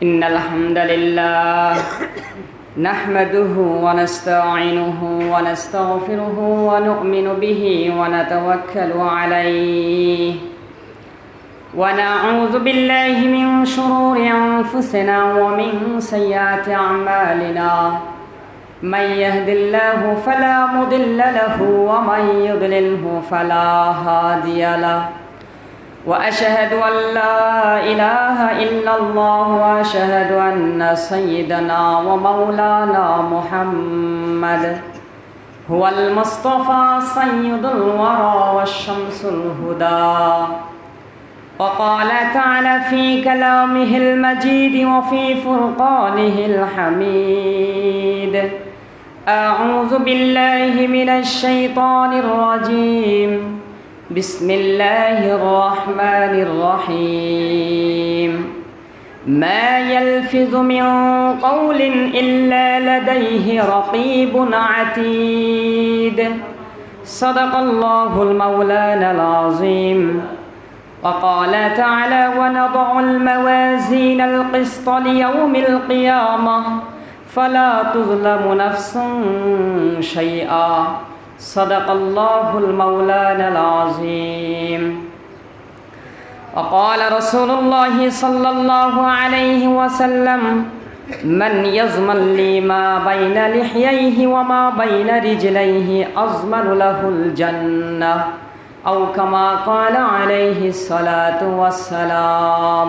إن الحمد لله نحمده ونستعينه ونستغفره ونؤمن به ونتوكل عليه ونعوذ بالله من شرور أنفسنا ومن سيئات أعمالنا من يهد الله فلا مضل له ومن يضلله فلا هادي له وأشهد أن لا إله إلا الله وأشهد أن سيدنا ومولانا محمد هو المصطفى سيد الورى والشمس الهدى وقال تعالى في كلامه المجيد وفي فرقانه الحميد أعوذ بالله من الشيطان الرجيم بسم الله الرحمن الرحيم ما يلفظ من قول إلا لديه رقيب عتيد صدق الله المولانا العظيم وقال تعالى ونضع الموازين القسط ليوم القيامة فلا تظلم نفس شيئا صدق الله المولانا العظيم وقال رسول الله صلى الله عليه وسلم من يضمن لي ما بين لحييه وما بين رجليه أضمن له الجنة أو كما قال عليه الصلاة والسلام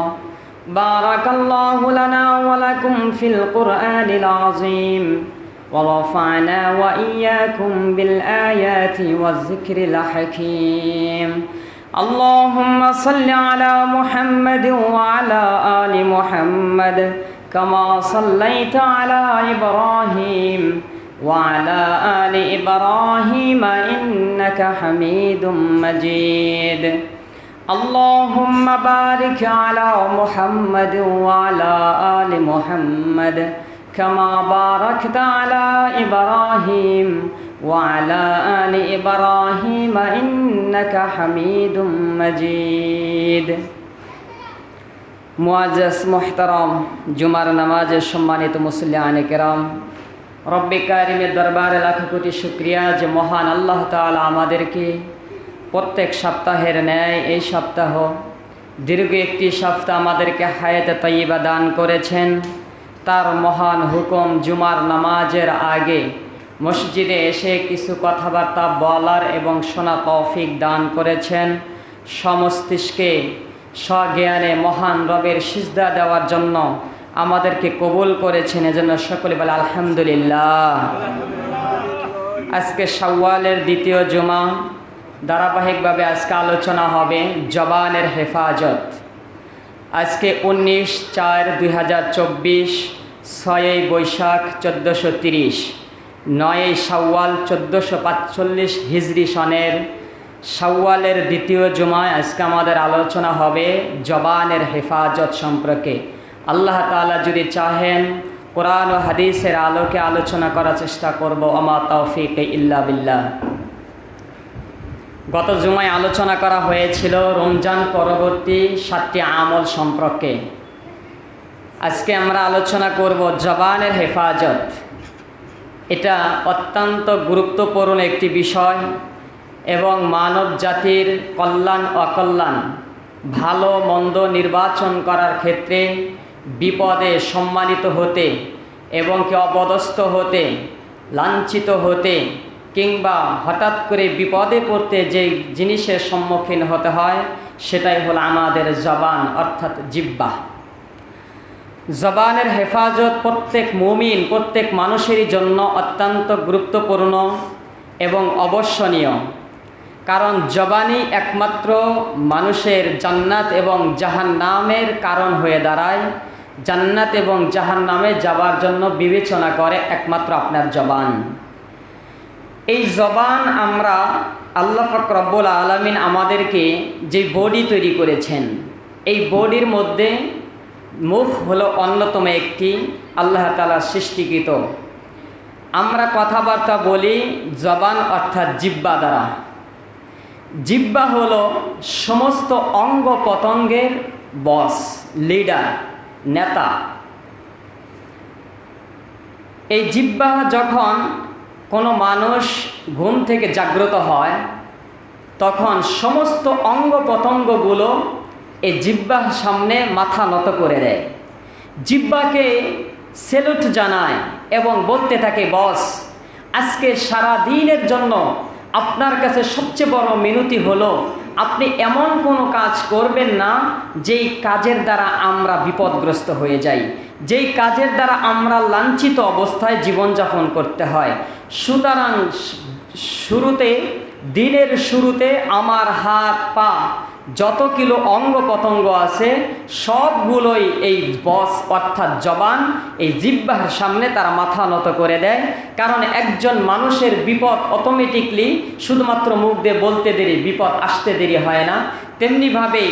بارك الله لنا ولكم في القرآن العظيم ورفعنا وإياكم بالآيات والذكر الحكيم اللهم صل على محمد وعلى آل محمد كما صليت على إبراهيم وعلى آل إبراهيم إنك حميد مجيد اللهم بارك على محمد وعلى آل محمد كما باركت على إبراهيم وعلى آل إبراهيم إنك حميد مجيد মুআজ্জাজ মুহতারাম জুমার নামাজের সম্মানিত মুসল্লিয়ানে কেরাম রব্বে কারিমের দরবারে লাখ কোটি শুকরিয়া যে মহান আল্লাহ তাআলা আমাদেরকে প্রত্যেক সপ্তাহের ন্যায় এই সপ্তাহ দীর্ঘ একটি সপ্তাহ আমাদেরকে হায়াতে তাইয়্যিবা দান করেছেন। তার মহান হুকুম জুমার নামাজের আগে মসজিদে এসে কিছু কথাবার্তা বলার এবং শোনা তৌফিক দান করেছেন। সমস্তিষ্কে স্বজ্ঞানে মহান রবের সিজদা দেওয়ার জন্য আমাদেরকে কবুল করেছেন, এজন্য সকলে বলে আলহামদুলিল্লাহ। আজকে শাওয়ালের দ্বিতীয় জুমা, ধারাবাহিকভাবে আজকে আলোচনা হবে জবানের হেফাজত। আজকে 19/4/2024, 6 বৈশাখ 1430, 9 শাওয়াল 1445 হিজরি সনের শাওয়ালের দ্বিতীয় জুমায় আজকে আমাদের আলোচনা হবে জবানের হেফাজত সম্পর্কে। আল্লাহ তাআলা যদি চাহেন কোরআন ও হাদিসের আলোকে আলোচনা করার চেষ্টা করব। আমা তাওফিক ইল্লা বিল্লাহ। গত জুমায় আলোচনা করা হয়েছিল রমজান পরবর্তী 7টি আমল সম্পর্কে। আজকে আমরা আলোচনা করব জবানের হেফাজত। এটা অত্যন্ত গুরুত্বপূর্ণ একটি বিষয় এবং মানব জাতির কল্যাণ অকল্যাণ, ভালো মন্দ নির্বাচন করার ক্ষেত্রে বিপদে সম্মানিত হতে এবং কি অপদস্থ হতে, লাঞ্ছিত হতে কিংবা হঠাৎ করে বিপদে পড়তে যে জিনিসের সম্মুখীন হতে হয় সেটাই হলো আমাদের জবান অর্থাৎ জিহ্বা। জবানের হেফাজত প্রত্যেক মুমিন, প্রত্যেক মানুষেরই জন্য অত্যন্ত গুরুত্বপূর্ণ এবং অবশ্যনীয়। কারণ জবানই একমাত্র মানুষের জান্নাত এবং জাহান্নামের কারণ হয়ে দাঁড়ায়। জান্নাত এবং জাহান্নামে যাওয়ার জন্য বিবেচনা করে একমাত্র আপনার জবান। এই জবান আমরা আল্লাহ পাক রব্বুল আলামিন আমাদেরকে যে বডি তৈরি করেছেন, এই বডির মধ্যে মুখ হলো অন্যতম একটি আল্লাহ তাআলা সৃষ্টিকৃত। আমরা কথাবার্তা বলি জবান অর্থাৎ জিহ্বা দ্বারা। জিহ্বা হলো সমস্ত অঙ্গ প্রত্যঙ্গের বস, লিডার। নেতা। এই জিহ্বা যখন কোনো মানুষ ঘুম থেকে জাগ্রত হয় তখন সমস্ত অঙ্গ প্রত্যঙ্গগুলো এই জিহ্বার সামনে মাথা নত করে দেয়, জিহ্বাকে সেলুট জানায় এবং বলতে থাকে, বস, আজকে সারা দিনের জন্য আপনার কাছে সবচেয়ে বড় মিনতি হলো আপনি এমন কোনো কাজ করবেন না যেই কাজের দ্বারা আমরা বিপদগ্রস্ত হয়ে যাই, যেই কাজের দ্বারা আমরা লাঞ্ছিত অবস্থায় জীবনযাপন করতে হয়। সুতরাং দিনের শুরুতে আমার হাত পা যত কিলো অঙ্গ প্রত্যঙ্গ আছে সবগুলোই এই বস অর্থাৎ জবান, এই জিহ্বার সামনে তারা মাথা নত করে দেয়। কারণ একজন মানুষের বিপদ অটোমেটিকলি শুধুমাত্র মুখ দিয়ে বলতে দেরি, বিপদ আসতে দেরি হয় না। তেমনিভাবে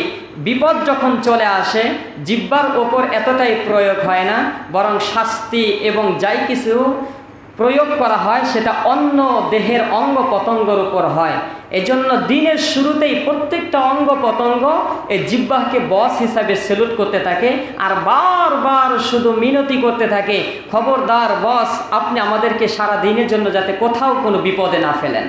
বিপদ যখন চলে আসে জিহ্বার ওপর এতটাই প্রয়োগ হয় না, বরং শাস্তি এবং যাই কিছু প্রয়োগ করা হয় সেটা অন্য দেহের অঙ্গ প্রত্যঙ্গের উপর হয়। এজন্য দিনের শুরুতেই প্রত্যেকটা অঙ্গ প্রত্যঙ্গ এই জিহ্বাকে বস হিসাবে সেলুট করতে থাকে আর বারবার শুধু মিনতি করতে থাকে, খবরদার বস, আপনি আমাদেরকে সারা দিনের জন্য যাতে কোথাও কোনো বিপদে না ফেলেন।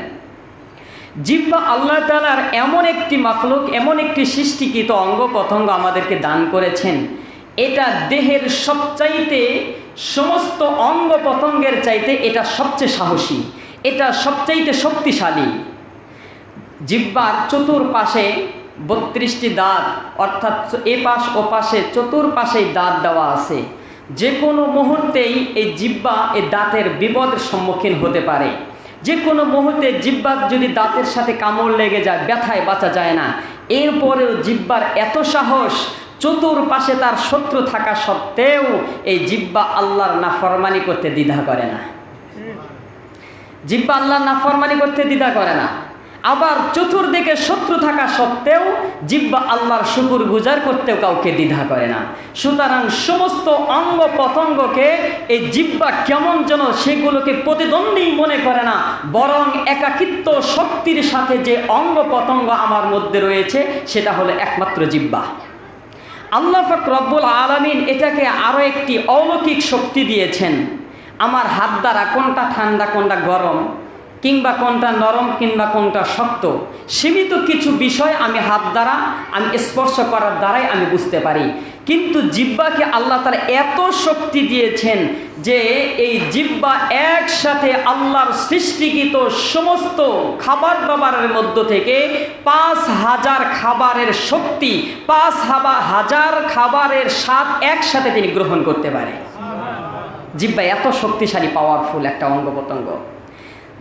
জিহ্বা আল্লাহ তাআলার এমন একটি মাখলুক, এমন একটি সৃষ্টিকৃত অঙ্গ প্রত্যঙ্গ আমাদেরকে দান করেছেন, এটা দেহের সবচাইতে সমস্ত অঙ্গ প্রত্যঙ্গের চাইতে এটা সবচেয়ে সাহসী, এটা সবচাইতে শক্তিশালী। জিহ্বার চতুর্পাশে 32টি দাঁত, অর্থাৎ এ পাশ ও পাশে চতুর্পাশেই দাঁত দেওয়া আছে। যে কোনো মুহূর্তেই এই জিহ্বা এই দাঁতের বিপদের সম্মুখীন হতে পারে। যে কোনো মুহূর্তে জিহ্বার যদি দাঁতের সাথে কামড় লেগে যায়, ব্যথায় বাঁচা যায় না। এরপরেও জিহ্বার এত সাহস, চতুর্পাশে তার শত্রু থাকা সত্ত্বেও এই জিহ্বা আল্লাহর নাফরমানি করতে দ্বিধা করে না। জিহ্বা আল্লাহর নাফরমানি করতে দ্বিধা করে না। আবার চতুর্দিকে শত্রু থাকা সত্ত্বেও জিহ্বা আল্লাহর শুকর গুজার করতেও কাউকে দ্বিধা করে না। সুতরাং সমস্ত অঙ্গ প্রত্যঙ্গকে এই জিহ্বা কেমন যেন সেগুলোকে প্রতিদ্বন্দ্বী মনে করে না, বরং একাকিত্ব শক্তির সাথে যে অঙ্গ প্রত্যঙ্গ আমার মধ্যে রয়েছে সেটা হলো একমাত্র জিহ্বা। আল্লাহ পাক রব্বুল আলামিন এটাকে আরও একটি অলৌকিক শক্তি দিয়েছেন। আমার হাত দ্বারা কোনটা ঠান্ডা কোনটা গরম, কিংবা কোনটা নরম কিংবা কোনটা শক্ত, সীমিত কিছু বিষয় আমি হাত দ্বারা আমি স্পর্শ করার দ্বারাই আমি বুঝতে পারি। কিন্তু জিহ্বাকে আল্লাহ তাআলা এত শক্তি দিয়েছেন যে এই জিহ্বা একসাথে আল্লাহর সৃষ্টিকৃত সমস্ত খাবার দাবারের মধ্য থেকে 5000 খাবারের শক্তি, 5000 খাবারের স্বাদ একসাথে তিনি গ্রহণ করতে পারে। জিহ্বা এত শক্তিশালী, পাওয়ারফুল একটা অঙ্গ প্রত্যঙ্গ।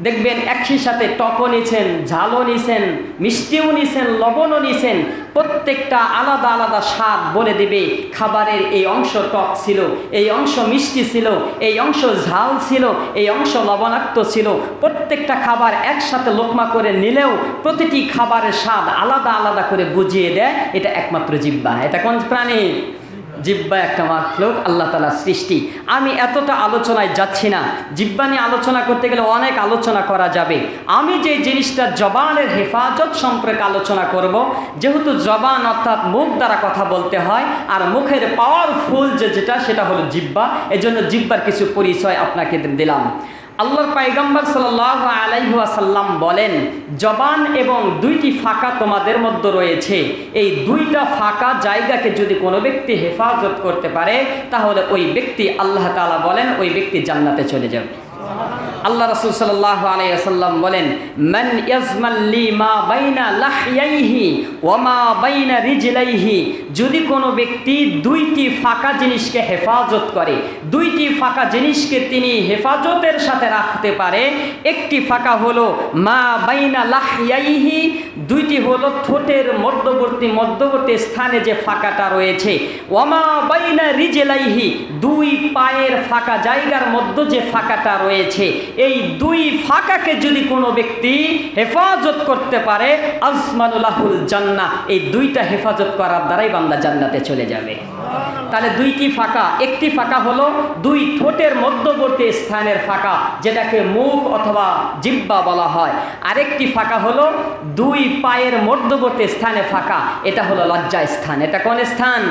দেখবেন একই সাথে টকও নিছেন, ঝালও নিছেন, মিষ্টিও নিছেন, লবণও নিছেন, প্রত্যেকটা আলাদা আলাদা স্বাদ বলে দিবে। খাবারের এই অংশ টক ছিল, এই অংশ মিষ্টি ছিল, এই অংশ ঝাল ছিল, এই অংশ লবণাক্ত ছিল। প্রত্যেকটা খাবার একসাথে লোকমা করে নিলেও প্রতিটি খাবারের স্বাদ আলাদা আলাদা করে বুঝিয়ে দেয়। এটা একমাত্র জিহ্বা। এটা কোন প্রাণী? জিহ্বা একটা মাখলুক, আল্লাহ তাআলার সৃষ্টি। আমি এতটা আলোচনায় যাচ্ছি না, জিহ্বা নিয়ে আলোচনা করতে গেলে অনেক আলোচনা করা যাবে। আমি যে জিনিসটা জবানের হেফাজত সম্পর্কে আলোচনা করব, যেহেতু জবান অর্থাৎ মুখ দ্বারা কথা বলতে হয়, আর মুখের পাওয়ারফুল যেটা সেটা হলো জিহ্বা। এজন্য জিহ্বার কিছু পরিচয় আপনাকে দিলাম। আল্লাহর পয়গম্বর সাল্লাল্লাহু আলাইহি ওয়াসাল্লাম বলেন, জবান এবং 2টি ফাঁকা তোমাদের মধ্যে রয়েছে। এই 2টা ফাঁকা জায়গাকে যদি কোনো ব্যক্তি হেফাজত করতে পারে তাহলে ওই ব্যক্তি, আল্লাহ তাআলা বলেন, ওই ব্যক্তি জান্নাতে চলে যাবে। আল্লাহ রাসূল সাল্লাল্লাহু আলাইহি ওয়াসাল্লাম বলেন, মান ইয়াজমাল্লি মা বাইনা লাহইয়াইহি ওয়া মা বাইনা রিজলাইহি, যদি কোনো ব্যক্তি 2টি ফাঁকা জিনিসকে হেফাজত করে, 2টি ফাঁকা জিনিসকে তিনি হেফাজতের সাথে রাখতে পারে। একটি ফাঁকা হলো মা বাইনা লাহইয়াইহি, 2টি হলো ঠোঁটের মধ্যবর্তী স্থানে যে ফাঁকাটা রয়েছে। ওয়া মা বাইনা রিজলাইহি, 2 পায়ের ফাঁকা জায়গার মধ্যে যে ফাঁকাটা রয়েছে, এই 2 ফাঁকাকে যদি কোনো ব্যক্তি হেফাজত করতে পারে, আজমানুলাহুল জান্নাহ, এই 2টা হেফাজত করার দ্বারাই বান্দা জান্নাতে চলে যাবে। তাহলে 2টি ফাঁকা, একটি ফাঁকা হলো 2 ঠোঁটের মধ্যবর্তী স্থানের ফাঁকা, যেটাকে মুখ অথবা জিহ্বা বলা হয়। আরেকটি ফাঁকা হলো 2 পায়ের মধ্যবর্তী স্থানে ফাঁকা, এটা হলো লজ্জা স্থান। এটা কোন স্থান?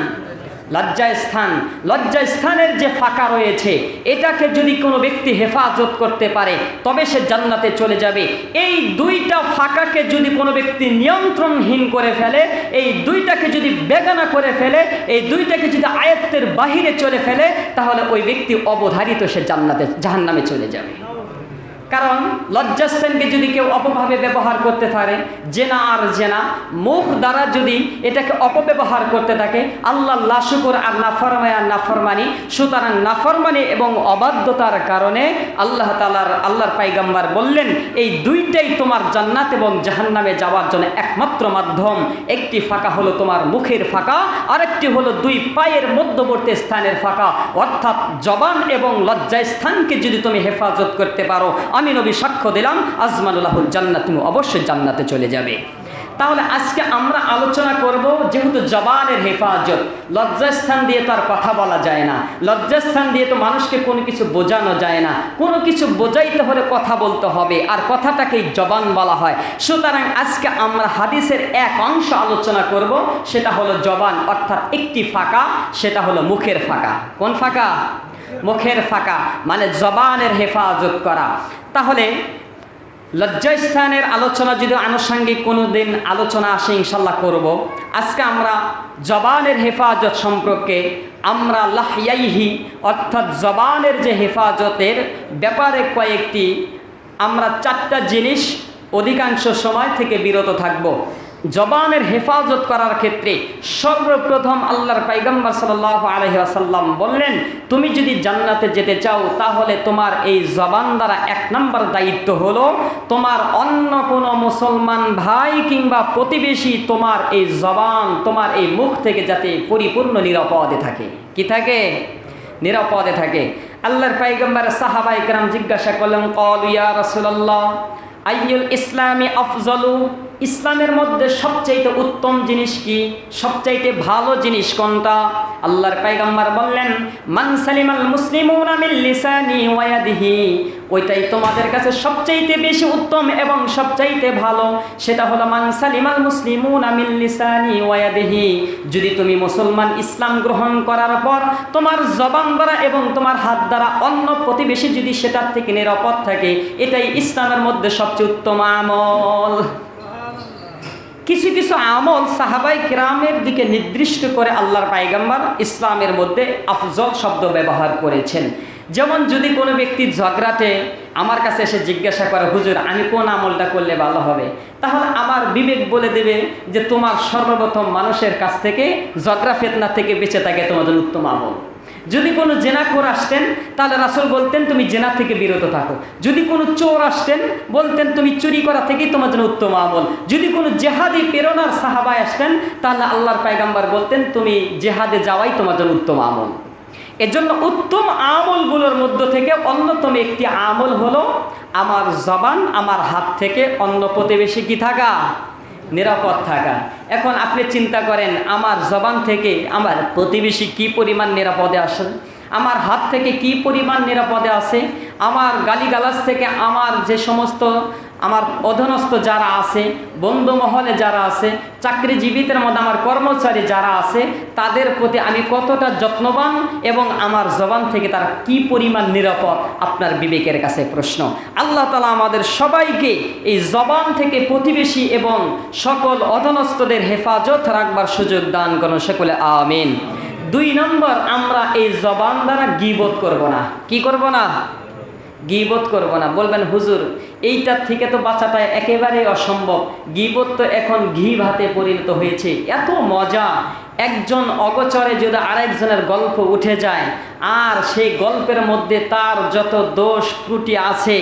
লজ্জাস্থানের যে ফাঁকা রয়েছে এটাকে যদি কোনো ব্যক্তি হেফাজত করতে পারে তবে সে জান্নাতে চলে যাবে। এই দুইটা ফাঁকাকে যদি কোনো ব্যক্তি নিয়ন্ত্রণহীন করে ফেলে, এই দুইটাকে যদি বেগানা করে ফেলে, এই দুইটাকে যদি আয়ত্তের বাহিরে চলে ফেলে, তাহলে ওই ব্যক্তি অবধারিত সে জাহান্নামে চলে যাবে। কারণ লজ্জাস্থানকে যদি কেউ অপভাবে ব্যবহার করতে পারে, জেনা আর জেনা, মুখ দ্বারা যদি এটাকে অপব্যবহার করতে থাকে, আল্লাহ নাশুকর আর নাফরমানি, সুতরাং নাফরমানি এবং অবাধ্যতার কারণে আল্লাহর পাইগাম্বার বললেন এই দুইটাই তোমার জান্নাত এবং জাহান্নামে যাওয়ার জন্য একমাত্র মাধ্যম। একটি ফাঁকা হলো তোমার মুখের ফাঁকা, আরেকটি হলো দুই পায়ের মধ্যবর্তী স্থানের ফাঁকা, অর্থাৎ জবান এবং লজ্জাস্থানকে যদি তুমি হেফাজত করতে পারো, আমি নবী সাক্ষ্য দিলাম আজমানুল্লাহুল জান্নাত, তুমি অবশ্যই জান্নাতে চলে যাবে। তাহলে আজকে আমরা আলোচনা করব, যেহেতু জবানের হেফাজত, লজ্জাস্থান দিয়ে তো আর কথা বলা যায় না, লজ্জাস্থান দিয়ে তো মানুষকে কোনো কিছু বোঝানো যায় না, কোনো কিছু বোঝাইতে হলে কথা বলতে হবে, আর কথাটাকেই জবান বলা হয়। সুতরাং আজকে আমরা হাদিসের এক অংশ আলোচনা করব, সেটা হলো জবান, অর্থাৎ একটি ফাঁকা, সেটা হলো মুখের ফাঁকা। কোন ফাঁকা? মুখের ফাঁকা, মানে জবানের হেফাজত করা। তাহলে লজ্জাস্থানের আলোচনা যদি আনুষঙ্গিক কোনো দিন আলোচনা আসে ইনশাল্লাহ করব। আজকে আমরা জবানের হেফাজত সম্পর্কে আমরা লাহইয়াইহি অর্থাৎ জবানের যে হেফাজতের ব্যাপারে কয়েকটি আমরা 4টা জিনিস অধিকাংশ সময় থেকে বিরত থাকব। জবানের হেফাজত করার ক্ষেত্রে সর্বপ্রথম আল্লাহর পয়গম্বর সাল্লাল্লাহু আলাইহি ওয়াসাল্লাম বললেন, তুমি যদি জান্নাতে যেতে চাও তাহলে তোমার এই জবান দ্বারা 1 নম্বর দায়িত্ব হলো তোমার অন্য কোনো মুসলমান ভাই কিংবা প্রতিবেশী তোমার এই জবান, তোমার এই মুখ থেকে যাতে পরিপূর্ণ নিরাপদে থাকে। কি থাকে? নিরাপদে থাকে। আল্লাহর পয়গম্বর সাহাবায়ে কেরাম জিজ্ঞাসা করলেন, ক্বালু ইয়া রাসূলুল্লাহ আইয়ুল ইসলামি আফজালু, ইসলামের মধ্যে সবচাইতে উত্তম জিনিস কি, সবচাইতে ভালো জিনিস কোনটা? আল্লাহর পয়গম্বর বললেন, মান সালিমাল মুসলিমুনা মিন লিসানি ওয়া ইয়াদিহি, ওইটাই তোমাদের কাছে সবচাইতে বেশি উত্তম এবং সবচাইতে ভালো, সেটা হলো মান সালিমাল মুসলিমুনা মিন লিসানি ওয়া ইয়াদিহি। যদি তুমি মুসলমান ইসলাম গ্রহণ করার পর তোমার জবান দ্বারা এবং তোমার হাত দ্বারা অন্য প্রতিবেশী যদি সেটার থেকে নিরাপদ থাকে, এটাই ইসলামের মধ্যে সবচেয়ে উত্তম আমল। কিছু কিছু আমল সাহাবায়ে কেরামের দিকে নির্দিষ্ট করে আল্লাহর পয়গম্বর ইসলামের মধ্যে আফজল শব্দ ব্যবহার করেছেন। যেমন যদি কোনো ব্যক্তি ঝগড়াতে আমার কাছে এসে জিজ্ঞাসা করে, হুজুর আমি কোন আমলটা করলে ভালো হবে, তাহলে আমার বিবেক বলে দেবে যে তোমার সর্বপ্রথম মানুষের কাছ থেকে ঝগড়া ফিতনা থেকে বেঁচে থাকে তোমার জন্য উত্তম আমল। যদি কোনো জেনাখোর আসতেন তাহলে রাসূল বলতেন তুমি জেনা থেকে বিরত থাকো। যদি কোনো চোর আসতেন বলতেন তুমি চুরি করা থেকেই তোমার জন্য উত্তম আমল। যদি কোনো জেহাদি প্রেরণার সাহাবায় আসতেন তাহলে আল্লাহর পয়গম্বর বলতেন তুমি জেহাদে যাওয়াই তোমার জন্য উত্তম আমল। এজন্য উত্তম আমলগুলোর মধ্য থেকে অন্যতম একটি আমল হলো আমার জবান, আমার হাত থেকে অন্য প্রতিবেশী কি থাকা, নিরাপদ থাকা। এখন আপনি চিন্তা করেন আমার জবান থেকে আমার প্রতিবেশী কি পরিমাণ নিরাপদে আসে, আমার হাত থেকে কি পরিমাণ নিরাপদে আছে, আমার গালিগালাজ থেকে আমার যে সমস্ত আমার অধীনস্থ যারা আছে, বন্ধু মহলে যারা আছে, চাকরিজীবীদের মধ্যে আমার কর্মচারী যারা আছে, তাদের প্রতি আমি কতটা যত্নবান এবং আমার জবান থেকে তারা কি পরিমাণ নিরাপদ, আপনার বিবেকের কাছে প্রশ্ন। আল্লাহ তাআলা আমাদের সবাইকে এই জবান থেকে প্রতিবেশী এবং সকল অধীনস্থদের হেফাজত রাখবার সুযোগ দান করুন, সকলে আমিন। 2 নম্বর, আমরা এই জবান দ্বারা গীবত করব না। কি করব না? গীবত করব না। বলবেন হুজুর এইটার থেকে তো বাঁচাটা একেবারে অসম্ভব, গীবত তো এখন ঘি ভাতে পরিণত হয়েছে, এত মজা। একজন অগোচরে যদি আরেকজনের গল্প উঠে যায় আর সেই গল্পের মধ্যে তার যত দোষ ত্রুটি আছে,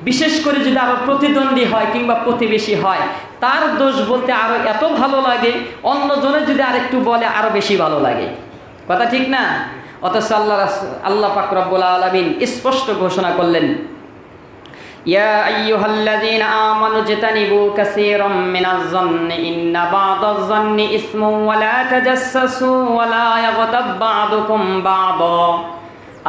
বিশেষ করে যদি আরও প্রতিদ্বন্দ্বী হয় কিংবা প্রতিবেশী হয়, তার দোষ বলতে আরও এত ভালো লাগে, অন্যজনে যদি আরেকটু বলে আরও বেশি ভালো লাগে। কথা ঠিক না? অথচ আল্লাহ পাক রব্বুল আলামিন স্পষ্ট ঘোষণা করলেন, ইয়া আইয়ুহাল্লাযীনা আমানু ইজতানিবু কাসীরাম মিনাজ-যন্নি ইন্না বা'দাজ-যন্নি ইসমুন ওয়া লা তাজাসসাসু ওয়া লা ইয়াগতাব বা'দুকুম বা'দা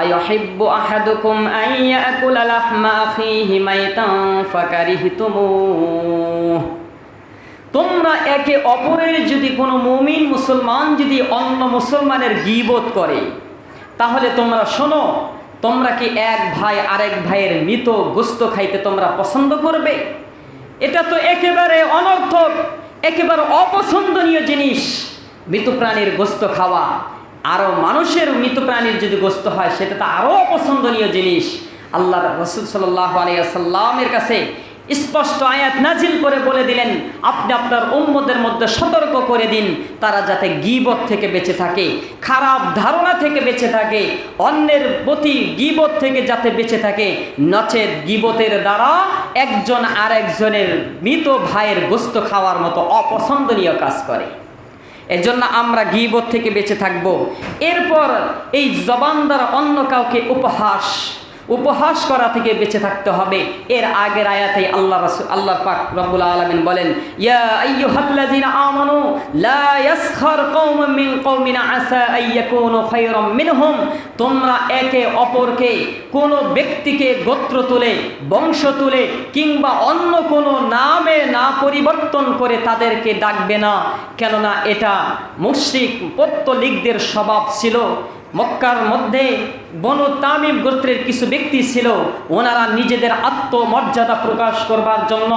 আইয়ুহিব্বু আহাদুকুম আন ইয়াকুলা লাহমা আখিহি মাইতান ফাকারিহতুমুহ। তোমরা একে অপরের যদি কোনো মুমিন মুসলমান যদি অন্য মুসলমানের গীবত করে, তাহলে তোমরা শোনো, তোমরা কি এক ভাই আরেক ভাইয়ের মৃত গোস্ত খাইতে তোমরা পছন্দ করবে? এটা তো একেবারে অনর্থক, একেবারে অপছন্দনীয় জিনিস। মৃত প্রাণীর গোস্ত খাওয়া, আরও মানুষের মৃত প্রাণীর যদি গোস্ত হয় সেটা তো আরও অপছন্দনীয় জিনিস। আল্লাহ রাসূল সাল্লাল্লাহু আলাইহি ওয়াসাল্লামের কাছে স্পষ্ট আয়াত নাজিল করে বলে দিলেন, আপনি আপনার উম্মতের মধ্যে সতর্ক করে দিন, তারা যাতে গীবত থেকে বেঁচে থাকে, খারাপ ধারণা থেকে বেঁচে থাকে, অন্যের প্রতি গীবত থেকে যাতে বেঁচে থাকে, নচেত গীবতের দ্বারা একজন আরেকজনের মৃত ভাইয়ের গোস্ত খাওয়ার মতো অপছন্দনীয় কাজ করে। এজন্য আমরা গীবত থেকে বেঁচে থাকব। এরপর এই জবান দ্বারা অন্য কাউকে উপহাস করা থেকে বেঁচে থাকতে হবে। এর আগের আয়াতে আল্লাহ পাক রব্বুল আলামিন বলেন, ইয়া আইয়ুহাল্লাযিনা আমানু লা ইয়াসখার কওমুম মিন কওমিন আসা আইয়াকুনু খায়রাম মিনহুম। তোমরা একে অপরকে কোনো ব্যক্তিকে গোত্র তুলে, বংশ তুলে কিংবা অন্য কোনো নামে না পরিবর্তন করে তাদেরকে ডাকবে না, কেননা এটা মুশরিক পত্তলিকদের স্বভাব ছিল। মক্কার মধ্যে বনু তামিম গোত্রের কিছু ব্যক্তি ছিল, ওনারা নিজেদের আত্মমর্যাদা প্রকাশ করবার জন্য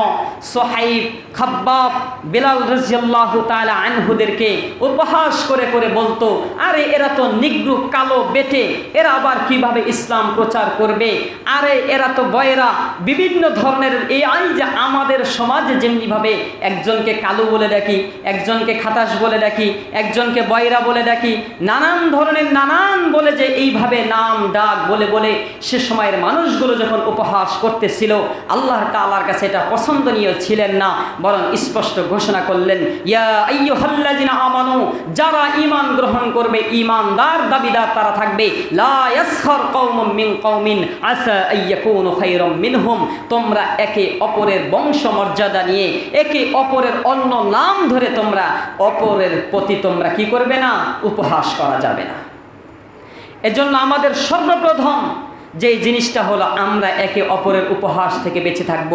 সোহাইব, খাব্বাব, বেলাল রাদিয়াল্লাহু তাআলা আনহুদেরকে উপহাস করে করে বলতো, আরে এরা তো নিগ্রু কালো বেটে, এরা আবার কিভাবে ইসলাম প্রচার করবে, আরে এরা তো বয়রা, বিভিন্ন ধরনের এই যে আমাদের সমাজে যেমনিভাবে একজনকে কালো বলে ডাকি, একজনকে খাতাস বলে ডাকি, একজনকে বয়রা বলে ডাকি, নানান ধরনের নানান বলে যে এইভাবে নাম ডাক বলে বলে সে সময়ের মানুষগুলো যখন উপহাস করতেছিল, আল্লাহ তাআলার কাছে এটা পছন্দনীয় ছিলেন না, বরং স্পষ্ট ঘোষণা করলেন, ইয়া আইয়ুহাল্লাযিনা আমানু, যারা ঈমান গ্রহণ করবে, ঈমানদার দাবিদার তারা থাকবে, লা ইয়াসখার কওমুম মিন কওমিন আসা আইয়াকুনু খায়রাম মিনহুম। তোমরা একে অপরের বংশ মর্যাদা নিয়ে, একে অপরের অন্য নাম ধরে তোমরা অপরের প্রতি তোমরা কি করবে না, উপহাস করা যাবে না। এজন্য আমাদের সর্বপ্রথম যে জিনিসটা হলো, আমরা একে অপরের উপহাস থেকে বেঁচে থাকব,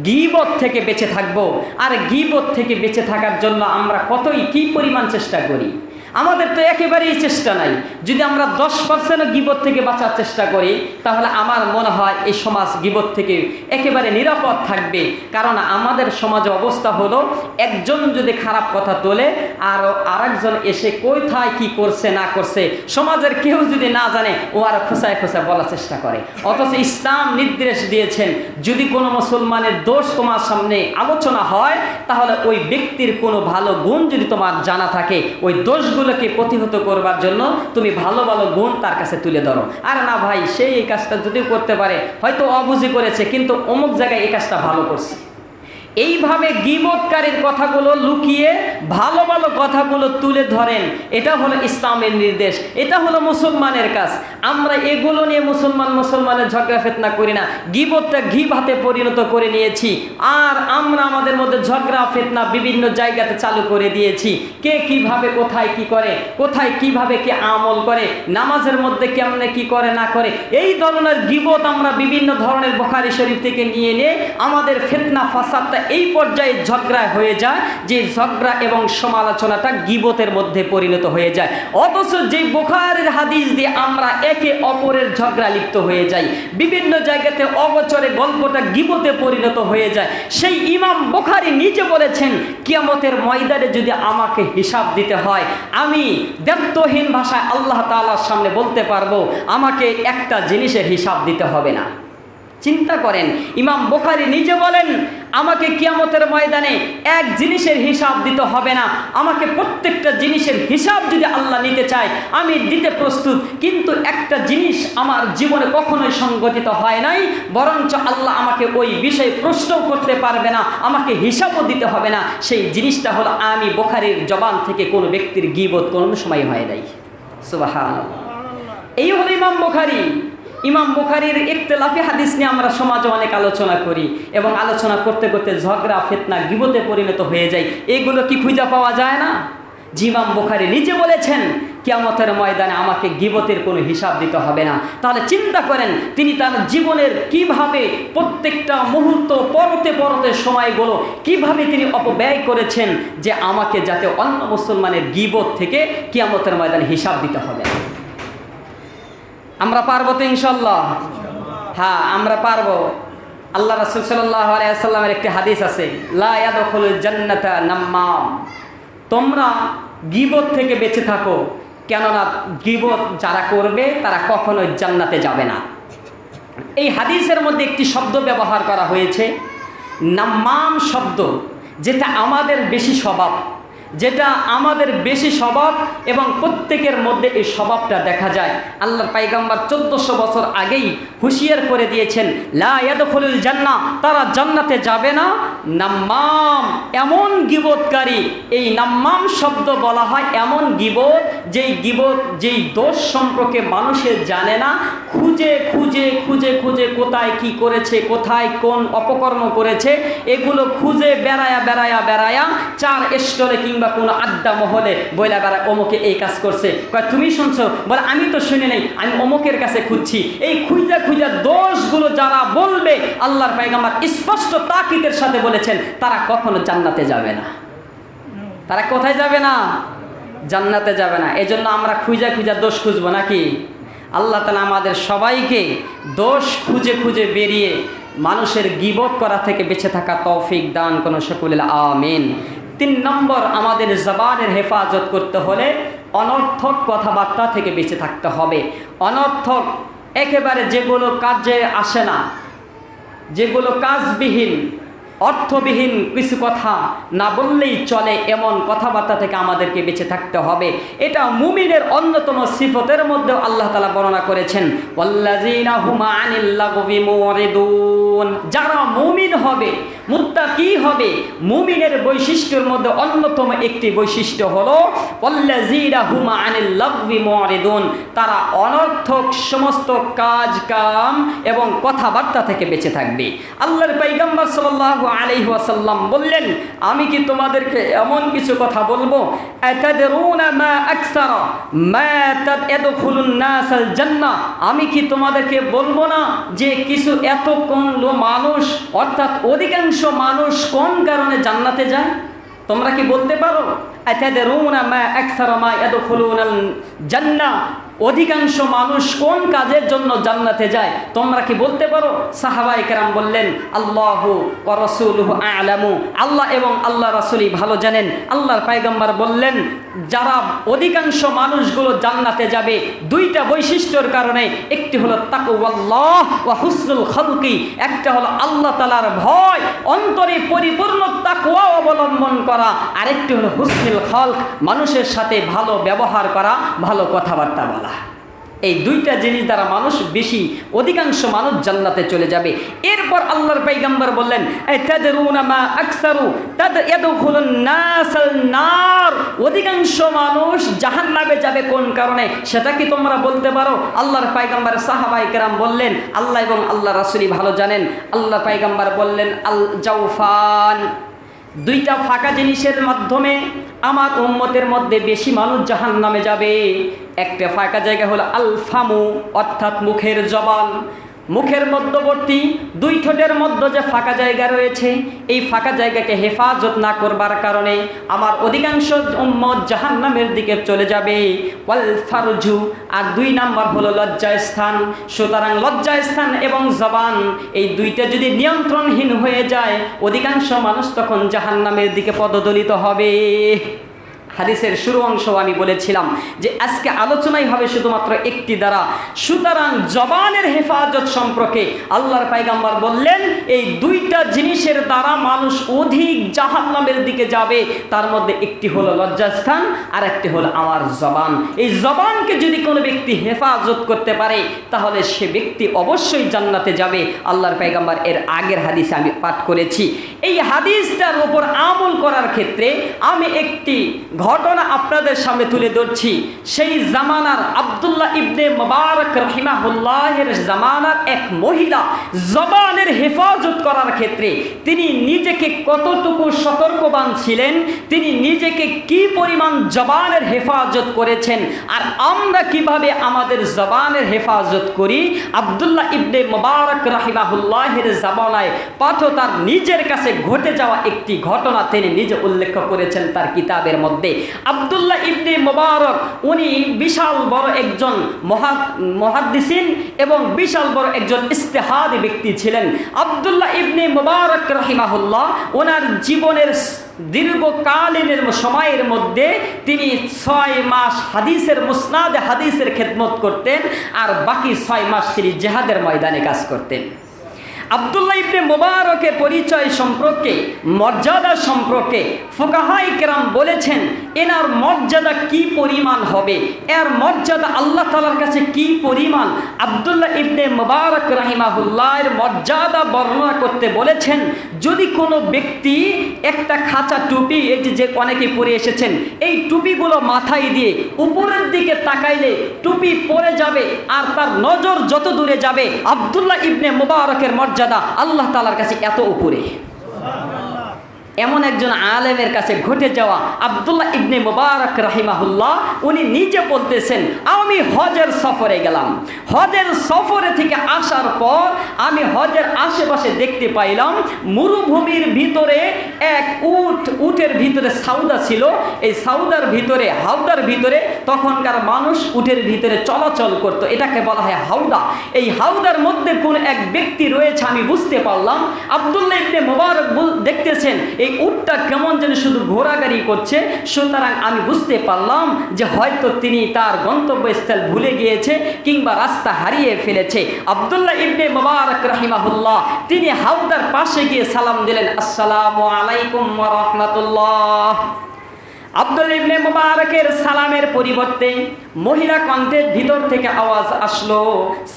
গীবত থেকে বেঁচে থাকব। আর গীবত থেকে বেঁচে থাকার জন্য আমরা কি পরিমাণ চেষ্টা করি? আমাদের তো একেবারেই চেষ্টা নাই। যদি আমরা 10% গীবত থেকে বাঁচার চেষ্টা করি, তাহলে আমার মনে হয় এই সমাজ গীবত থেকে একেবারে নিরাপদ থাকবে। কারণ আমাদের সমাজে অবস্থা হলো, একজন যদি খারাপ কথা তোলে আর আরেকজন এসে কোথায় কি করছে না করছে সমাজের কেউ যদি না জানে, ও আর খোঁচায় খোঁচায় বলার চেষ্টা করে। অথচ ইসলাম নির্দেশ দিয়েছেন, যদি কোনো মুসলমানের দোষ তোমার সামনে আলোচনা হয়, তাহলে ওই ব্যক্তির কোনো ভালো গুণ যদি তোমার জানা থাকে, ওই দোষগুলোকে প্রতিহত করবার জন্য তুমি ভালো ভালো গুণ তার কাছে তুলে ধরো। আর না ভাই, সেই এই কাজটা যদিও করতে পারে, হয়তো অবুঝি করেছে, কিন্তু অমুক জায়গায় এই কাজটা ভালো করছে। এইভাবে গীবতকারীর কথাগুলো লুকিয়ে ভালো ভালো কথাগুলো তুলে ধরেন, এটা হলো ইসলামের নির্দেশ, এটা হলো মুসলমানের কাজ। আমরা এগুলো নিয়ে মুসলমানের ঝগড়া ফিতনা করি না, গীবতটা গীবতে পরিণত করে নিয়েছি। আর আমরা আমাদের মধ্যে ঝগড়া ফিতনা বিভিন্ন জায়গাতে চালু করে দিয়েছি। কে কিভাবে কোথায় কি করে, কোথায় কিভাবে কি আমল করে, নামাজের মধ্যে কেমনে কি করে না করে, এই ধরনের গীবত আমরা বিভিন্ন ধরনের বুখারী শরীফ থেকে নিয়ে নিয়ে আমাদের ফিতনা ফাসাদটা এই পর্যায়ে ঝগড়া হয়ে যায়, যে ঝগড়া এবং সমালোচনাটা গীবতের মধ্যে পরিণত হয়ে যায়। অথচ যে বুখারীর হাদিস দিয়ে আমরা একে অপরের ঝগড়া লিপ্ত হয়ে যাই, বিভিন্ন জায়গাতে অগোচরে গল্পটা গীবতে পরিণত হয়ে যায়। সেই ইমাম বুখারী নিজে বলেছেন, কিয়ামতের ময়দানে যদি আমাকে হিসাব দিতে হয়, আমি দ্ব্যর্থহীন ভাষায় আল্লাহ তাআলার সামনে বলতে পারবো, আমাকে একটা জিনিসের হিসাব দিতে হবে না। চিন্তা করেন, ইমাম বুখারী নিজে বলেন, আমাকে কিয়ামতের ময়দানে এক জিনিসের হিসাব দিতে হবে না, আমাকে প্রত্যেকটা জিনিসের হিসাব যদি আল্লাহ নিতে চায় আমি দিতে প্রস্তুত। কিন্তু একটা জিনিস আমার জীবনে কখনোই সংঘটিত হয় নাই, বরঞ্চ আল্লাহ আমাকে ওই বিষয়ে প্রশ্নও করতে পারবে না, আমাকে হিসাবও দিতে হবে না। সেই জিনিসটা হলো, আমি বুখারীর জবান থেকে কোনো ব্যক্তির গীবত কোনো সময় হয় নাই। সুবহানাল্লাহ। এই হলো ইমাম বুখারী। ইমাম বুখারীর ইখতিলাফি হাদিস নিয়ে আমরা সমাজে অনেক আলোচনা করি, এবং আলোচনা করতে করতে ঝগড়া ফিতনা গীবতে পরিণত হয়ে যায়। এগুলো কি খুঁজে পাওয়া যায় না? জি, ইমাম বুখারী নিজে বলেছেন, কিয়ামতের ময়দানে আমাকে গীবতের কোনো হিসাব দিতে হবে না। তাহলে চিন্তা করেন তিনি তার জীবনের কিভাবে প্রত্যেকটা মুহূর্ত পরতে পরতে সময়গুলো কিভাবে তিনি অপব্যয় করেছেন, যে আমাকে যাতে অন্য মুসলমানের গীবত থেকে কিয়ামতের ময়দানে হিসাব দিতে হবে। আমরা পারবো তো ইনশাল্লাহ? হ্যাঁ, আমরা পারবো। আল্লাহ রাসূল সাল্লাল্লাহু আলাইহি ওয়াসাল্লামের একটি হাদিস আছে, লা ইয়াদখুলুল জান্নাতা নাম্মাম, তোমরা গীবত থেকে বেঁচে থাকো, কেননা গীবত যারা করবে তারা কখনোই জান্নাতে যাবে না। এই হাদিসের মধ্যে একটি শব্দ ব্যবহার করা হয়েছে, নাম্মাম শব্দ, যেটা আমাদের বেশি স্বভাব, এবং প্রত্যেকের মধ্যে এই স্বভাবটা দেখা যায়। আল্লাহর পয়গম্বর 1400 বছর আগেই হুঁশিয়ার করে দিয়েছেন, লা ইয়াদখুলুল জান্নাহ, তারা জান্নাতে যাবে না নাম্মাম, এমন গীবতকারী। এই নাম্মাম শব্দ বলা হয় এমন গীবত, যেই দোষ সম্পর্কে মানুষের জানে না, খুঁজে খুঁজে খুঁজে খুঁজে কোথায় কি করেছে, কোথায় কোন অপকর্ম করেছে, এগুলো খুঁজে বেড়ায়া চার স্টলে কিংবা কোনো আড্ডা মহলে বইলা বেড়ায় অমুকে এই কাজ করছে। তুমি শুনছো? বলে আমি তো শুনি নাই, আমি অমুকের কাছে খুঁজছি। এই খুঁজা দোষগুলো যারা বলবে, আল্লাহর পয়গম্বর স্পষ্ট তাকিদের সাথে বলেছেন তারা কখনো জান্নাতে যাবে না। তারা কোথায় যাবে না? জান্নাতে যাবে না। এজন্য আমরা খুঁজা দোষ খুঁজবো নাকি? আল্লাহ তাআলা আমাদের সবাইকে দোষ খুঁজে খুঁজে বেরিয়ে মানুষের গীবত করা থেকে বেঁচে থাকা তৌফিক দান করুন, সকলে আমিন। 3 নম্বর, আমাদের জবানের হেফাজত করতে হলে অনর্থক কথাবার্তা থেকে বেঁচে থাকতে হবে। অনর্থক একেবারে যেগুলো কাজে আসে না, যেগুলো কাজবিহীন, অর্থবিহীন কিছু কথা না বললেই চলে, এমন কথাবার্তা থেকে আমাদেরকে বেঁচে থাকতে হবে। এটা মুমিনের অন্যতম সিফতের মধ্যে আল্লাহ তাআলা বর্ণনা করেছেন, ওয়াল্লাযীনা হুম আনিল লাগবি মুরিদুন, যারা মুমিন হবে, মুত্তাকি হবে, মুমিনের বৈশিষ্ট্যের মধ্যে অন্যতম একটি বৈশিষ্ট্য হলো ওয়াল্লাযীনা হুম আনিল লাগবি মুরিদুন, তারা অনর্থক সমস্ত কাজ কাম এবং কথাবার্তা থেকে বেঁচে থাকবে। আল্লাহর পয়গম্বর সাল্লাল্লাহু আলাইহি ওয়াসাল্লাম বললেন, আমি কি তোমাদেরকে এমন কিছু কথা বলবো, আতাদরুনা মা আকসারা মা তাদখুলুন নাসাল জান্নাহ, আমি কি তোমাদেরকে বলবো না যে কিছু এত কোন মানুষ, অর্থাৎ অধিকাংশ মানুষ কোন কারণে জান্নাতে যায়? তোমরা কি বলতে পারো? আতাদরুনা মা আকসারা মা ইয়াদখুলুনাল জান্নাহ, অধিকাংশ মানুষ কোন কাজের জন্য জান্নাতে যায়? তোমরা কি বলতে পারো? সাহাবায়ে কেরাম বললেন, আল্লাহু ওয়া রাসূলুহু আ'লামু, আল্লাহ এবং আল্লাহ রাসূলই ভালো জানেন। আল্লাহর পয়গম্বর বললেন, যারা অধিকাংশ মানুষগুলো জান্নাতে যাবে 2টা বৈশিষ্ট্যের কারণে, একটি হলো তাকওয়াল্লাহ ওয়া হুসনুল খালকি, একটা হলো আল্লাহ তাআলার ভয়, অন্তরে পরিপূর্ণ তাকওয়া অবলম্বন করা, আরেকটি হলো হুসনুল খালক, মানুষের সাথে ভালো ব্যবহার করা, ভালো কথাবার্তা বলা। এই 2টা জিনিস দ্বারা অধিকাংশ মানুষ জান্নাতে চলে যাবে। এরপর আল্লাহর পয়গম্বর বললেন, আতাদরুনা মা আকসারু ইয়াদখুলুন নাসাল নার, অধিকাংশ মানুষ জাহান্নামে যাবে কোন কারণে, সেটা কি তোমরা বলতে পারো? আল্লাহর পয়গম্বর সাহাবায়ে কেরাম বললেন, আল্লাহ এবং আল্লাহ রাসূলই ভালো জানেন। আল্লাহ পয়গম্বর বললেন, আল জাওফান, 2টা ফাঁকা জিনিসের মাধ্যমে আমার উম্মতের মধ্যে বেশি মানুষ জাহান্নামে যাবে। একটা ফাঁকা জায়গা হলো আল ফামু, অর্থাৎ মুখের জবান, মুখের মধ্যবর্তী 2 ঠোঁটের মধ্যে যে ফাঁকা জায়গা রয়েছে, এই ফাঁকা জায়গাকে হেফাজত না করবার কারণে আমার অধিকাংশ উম্মত জাহান্নামের দিকে চলে যাবে। ওয়াল ফারজু, আর 2 নাম্বার হলো লজ্জাস্থান। সুতরাং লজ্জাস্থান এবং জবান, এই 2টা যদি নিয়ন্ত্রণহীন হয়ে যায়, অধিকাংশ মানুষ তখন জাহান্নামের দিকে পদদলিত হবে। হাদিসের শুরু অংশ আমি বলেছিলাম যে আজকে আলোচনাই হবে শুধুমাত্র একটি দ্বারা। সুতরাং জবানের হেফাজত সম্পর্কে আল্লাহর পয়গম্বর বললেন, এই 2টা জিনিসের দ্বারা মানুষ অধিক জাহান্নামের দিকে যাবে। তার মধ্যে একটি হলো লজ্জাস্থান, আর একটি হলো আমার জবান। এই জবানকে যদি কোনো ব্যক্তি হেফাজত করতে পারে, তাহলে সে ব্যক্তি অবশ্যই জান্নাতে যাবে। আল্লাহর পয়গম্বর এর আগের হাদিসে আমি পাঠ করেছি। এই হাদিসটার উপর আমল করার ক্ষেত্রে আমি একটি ঘটনা আপনাদের সামনে তুলে ধরছি। সেই জামানার আব্দুল্লাহ ইবনে মুবারক রাহিমাহুল্লাহের জামানার এক মহিলা জবানের হেফাজত করার ক্ষেত্রে তিনি নিজেকে কতটুকু সতর্কবান ছিলেন, তিনি নিজেকে কি পরিমাণ জবানের হেফাজত করেছেন, আর আমরা কিভাবে আমাদের জবানের হেফাজত করি। আব্দুল্লাহ ইবনে মুবারক রাহিমাহুল্লাহের জামানায় পাঠ তার নিজের কাছে ঘটে যাওয়া একটি ঘটনা তিনি নিজে উল্লেখ করেছেন তার কিতাবের মধ্যে। আব্দুল্লাহ ইবনে মুবারক উনি বিশাল বড় একজন মুহাদ্দিসিন এবং বিশাল বড় একজন ইজতিহাদি ব্যক্তি ছিলেন। আব্দুল্লাহ ইবনে মুবারক রাহিমাহুল্লাহ ওনার জীবনের দীর্ঘকালীনের সময়ের মধ্যে তিনি 6 মাস হাদিসের মুসনাদে হাদিসের খেদমত করতেন, আর বাকি 6 মাস তিনি জিহাদের ময়দানে কাজ করতেন। আব্দুল্লাহ ইবনে মুবারকের পরিচয় সম্পর্কে, মর্যাদা সম্পর্কে ফুকাহায়ে কেরাম বলেছেন এনার মর্যাদা কি পরিমাণ হবে, এর মর্যাদা আল্লাহ তাআলার কাছে কি পরিমাণ। আব্দুল্লাহ ইবনে মুবারক রাহিমাহুল্লাহের মর্যাদা বর্ণনা করতে বলেছেন, যদি কোনো ব্যক্তি একটা খাঁচা টুপি, এই যে অনেকে পরে এসেছেন, এই টুপিগুলো মাথায় দিয়ে উপরের দিকে তাকাইলে টুপি পড়ে যাবে, আর তার নজর যত দূরে যাবে আব্দুল্লাহ ইবনে মুবারকের মর্যাদা আল্লাহ তাআলার কাছে এত উপরে। এমন একজন আলেমের কাছে ঘটে যাওয়া আব্দুল্লাহ ইবনে মুবারক রাহিমাহুল্লাহ উনি নিজে বলতেছেন, আমি হজের সফরে গেলাম, হজের সফরে থেকে আসার পর আমি হজের আশেপাশে দেখতে পাইলাম মরুভূমির ভিতরে এক উটের ভিতরে সাউদা ছিল। এই সাউদার ভিতরে, হাওদার ভিতরে তখনকার মানুষ উটের ভিতরে চলাচল করত, এটাকে বলা হয় হাওদা। এই হাওদার মধ্যে কোন এক ব্যক্তি রয়েছে আমি বুঝতে পারলাম। আব্দুল্লাহ ইবনে মুবারক দেখতেছেন এই উটটা কেমন যেন শুধু ঘোরাঘুরি করছে, সুতরাং আমি বুঝতে পারলাম যে হয়তো তিনি তার গন্তব্যস্থল ভুলে গিয়েছে কিংবা রাস্তা হারিয়ে ফেলেছে। আব্দুল্লাহ ইবনে মুবারক রাহিমাহুল্লাহ তিনি হাওদার পাশে গিয়ে সালাম দিলেন, আসসালামু আলাইকুম ওয়া রাহমাতুল্লাহ। আব্দুল্লাহ ইবনে মুবারকের সালামের পরিবর্তে মহিলা কণ্ঠের ভিতর থেকে আওয়াজ আসলো,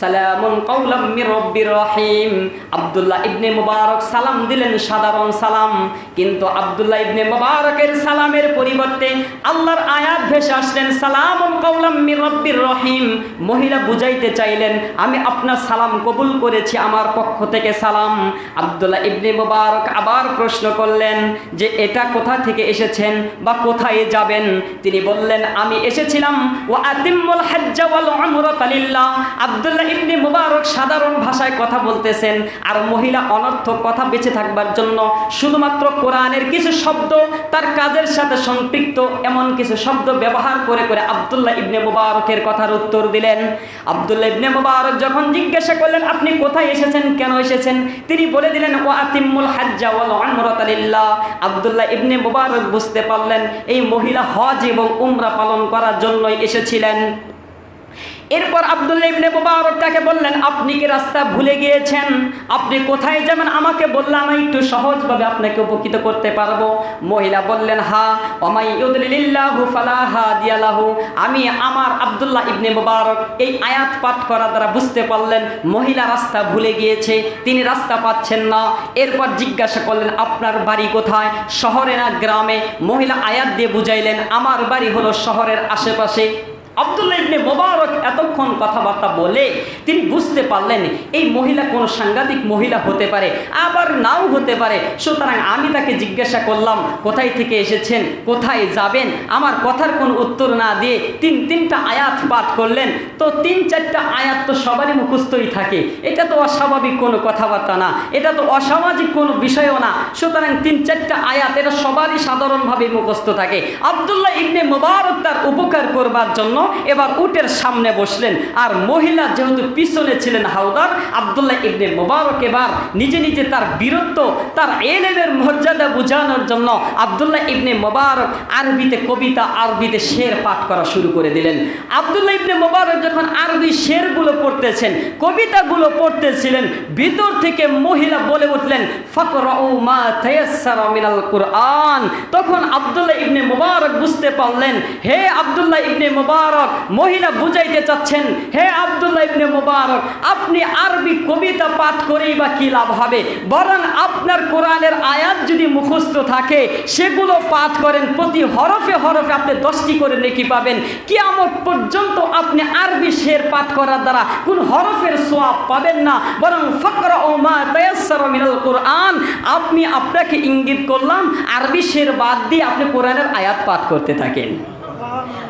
সালামুন কাওলাম মির রাব্বির রহিম। আব্দুল্লাহ ইবনে মুবারক সালাম দিলেন সাধারণ সালাম, কিন্তু আব্দুল্লাহ ইবনে মুবারকের সালামের পরিবর্তে আল্লাহর আয়াত ভেসে আসলেন, সালামুন কাওলাম মির রাব্বির রহিম। মহিলা বুঝাইতে চাইলেন আমি আপনার সালাম কবুল করেছি, আমার পক্ষ থেকে সালাম। আব্দুল্লাহ ইবনে মুবারক আবার প্রশ্ন করলেন যে এটা কোথা থেকে এসেছেন বা কোথায় যাবেন। তিনি বললেন আমি এসেছিলাম ওয়া আতিম্মুল হজ্জ ওয়াল উমরাতা লিল্লাহ। আব্দুল্লাহ ইবনে মুবারক সাধারণ ভাষায় কথা বলতেছেন, আর মহিলা অনর্থক কথা বেঁচে থাকবার জন্য শুধুমাত্র কোরআনের কিছু শব্দ তার কাজের সাথে সম্পৃক্ত এমন কিছু শব্দ ব্যবহার করে করে আব্দুল্লাহ ইবনে মুবারকের কথার উত্তর দিলেন। আব্দুল্লাহ ইবনে মুবারক যখন জিজ্ঞাসা করলেন আপনি কোথায় এসেছেন, কেন এসেছেন, তিনি বলে দিলেন ওয়া আতিম্মুল হজ্জ ওয়াল উমরাতা লিল্লাহ। আব্দুল্লাহ ইবনে মুবারক বুঝতে পারলেন এই মহিলা হজ এবং উমরা পালন করার জন্যই এসেছিলেন। এরপর আব্দুল্লাহ ইবনে মুবারক তাকে বললেন আপনি কি রাস্তা ভুলে গিয়েছেন, আপনি কোথায় যাবেন আমাকে বললে আমি একটু সহজভাবে আপনাকে উপকৃত করতে পারবো। মহিলা বললেন হা ওমাই ইউদলিল্লাহু ফালা হাদিয়া লাহু। আমি আমার আব্দুল্লাহ ইবনে মুবারক এই আয়াত পাঠ করা দ্বারা বুঝতে পারলেন মহিলা রাস্তা ভুলে গিয়েছে, তিনি রাস্তা পাচ্ছেন না। এরপর জিজ্ঞাসা করলেন আপনার বাড়ি কোথায়, শহরে না গ্রামে। মহিলা আয়াত দিয়ে বুঝাইলেন আমার বাড়ি হলো শহরের আশেপাশে। আব্দুল্লাহ ইবনে মুবারক এতক্ষণ কথাবার্তা বলে তিনি বুঝতে পারলেন এই মহিলা কোনো সাংঘাতিক মহিলা হতে পারে, আবার নাও হতে পারে। সুতরাং আমি তাকে জিজ্ঞাসা করলাম কোথায় থেকে এসেছেন, কোথায় যাবেন। আমার কথার কোনো উত্তর না দিয়ে তিনটা আয়াত পাঠ করলেন। তো 3-4টা আয়াত তো সবারই মুখস্থই থাকে, এটা তো অস্বাভাবিক কোনো কথাবার্তা না, এটা তো অসামাজিক কোনো বিষয়ও না। সুতরাং 3-4টা আয়াত এটা সবারই সাধারণভাবে মুখস্থ থাকে। আব্দুল্লাহ ইবনে মুবারক তার উপকার করবার জন্য এবার উটের সামনে বসলেন, আর মহিলা যেহেতু পিছনে ছিলেন হাওদার, আব্দুল্লাহ ইবনে মুবারক এবার নিজে নিজে তার বীরত্ব, তার ইলমের মর্যাদা বোঝানোর জন্য আব্দুল্লাহ ইবনে মুবারক আরবিতে কবিতা, আরবিতে শের পাঠ করা শুরু করে দিলেন। আব্দুল্লাহ ইবনে মুবারক যখন আরবি শেরগুলো পড়তেছেন, কবিতাগুলো পড়তেছিলেন, ভিতর থেকে মহিলা বলে উঠলেন ফাকরাউ মা তায়াসসারা মিনাল কুরআন। তখন আব্দুল্লাহ ইবনে মুবারক বুঝতে পারলেন হে আব্দুল্লাহ ইবনে মুবারক মুবারক মহিলা বুঝাইতে চাচ্ছেন, হে আব্দুল্লাহ ইবনে মুবারক, আপনি আরবি কবিতা পাঠ করেই বা কি লাভ হবে, বরং আপনার কোরআনের আয়াত যদি মুখস্থ থাকে সেগুলো পাঠ করেন, প্রতি হরফে হরফে আপনি 10টি করে নেকি পাবেন। কিয়ামত পর্যন্ত আপনি আরবি শের পাঠ করার দ্বারা কোন হরফের সওয়াব পাবেন না, বরং ফাকরাউ মা তায়াসসারা মিনাল কোরআন, আমি আপনাকে ইঙ্গিত করলাম আরবি শের বাদ দিয়ে আপনি কোরআনের আয়াত পাঠ করতে থাকেন।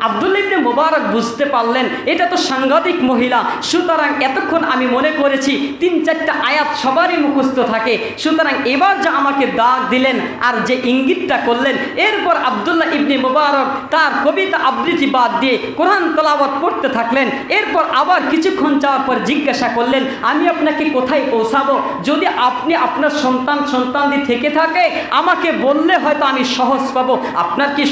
আব্দুল্লাহ ইবনে মুবারক বুঝতে পারলেন এটা তো সাংঘাতিক মহিলা, সুতরাং এতক্ষণ আমি মনে করেছি 3-4টা আয়াত সবারই মুখস্থ থাকে, সুতরাং এবার যা আমাকে দাগ দিলেন আর যে ইঙ্গিতটা করলেন, এরপর আব্দুল্লাহ ইবনে মুবারক তার কবিতা আবৃত্তি বাদ দিয়ে কোরআন তেলাওয়াত পড়তে থাকলেন। এরপর আবার কিছুক্ষণ যাওয়ার পর জিজ্ঞাসা করলেন, আমি আপনাকে কোথায় পৌঁছাবো? যদি আপনি আপনার সন্তানদি থেকে থাকে আমাকে বললে হয়তো আমি সহজ পাবো, আপনার কি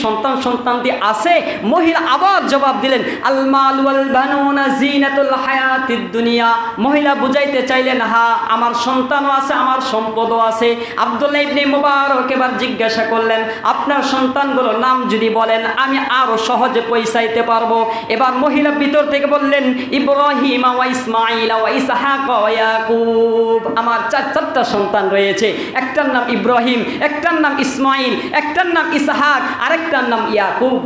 সন্তানদি আছে? মহিলা আবার জবাব দিলেন, আল মাল ওয়াল বানুনা জিনাতুল হায়াতিদ দুনিয়া। মহিলা বুঝাইতে চাইলেন, হ্যাঁ আমার সন্তানও আছে, আমার সম্পদও আছে। আব্দুল্লাহ ইবনে মুবারক এবার জিজ্ঞাসা করলেন, আপনার সন্তানগুলোর নাম যদি বলেন আমি আরো সহজে পৌঁছাইতে পারবো। এবার মহিলা ভিতর থেকে বললেন, ইব্রাহিম ওয়া ইসমাঈল ওয়া ইসহাক ওয়া ইয়াকুব। আমার চারটা সন্তান রয়েছে, একটার নাম ইব্রাহিম, একটার নাম ইসমাঈল, একটার নাম ইসহাক, আরেকটার নাম ইয়াকুব।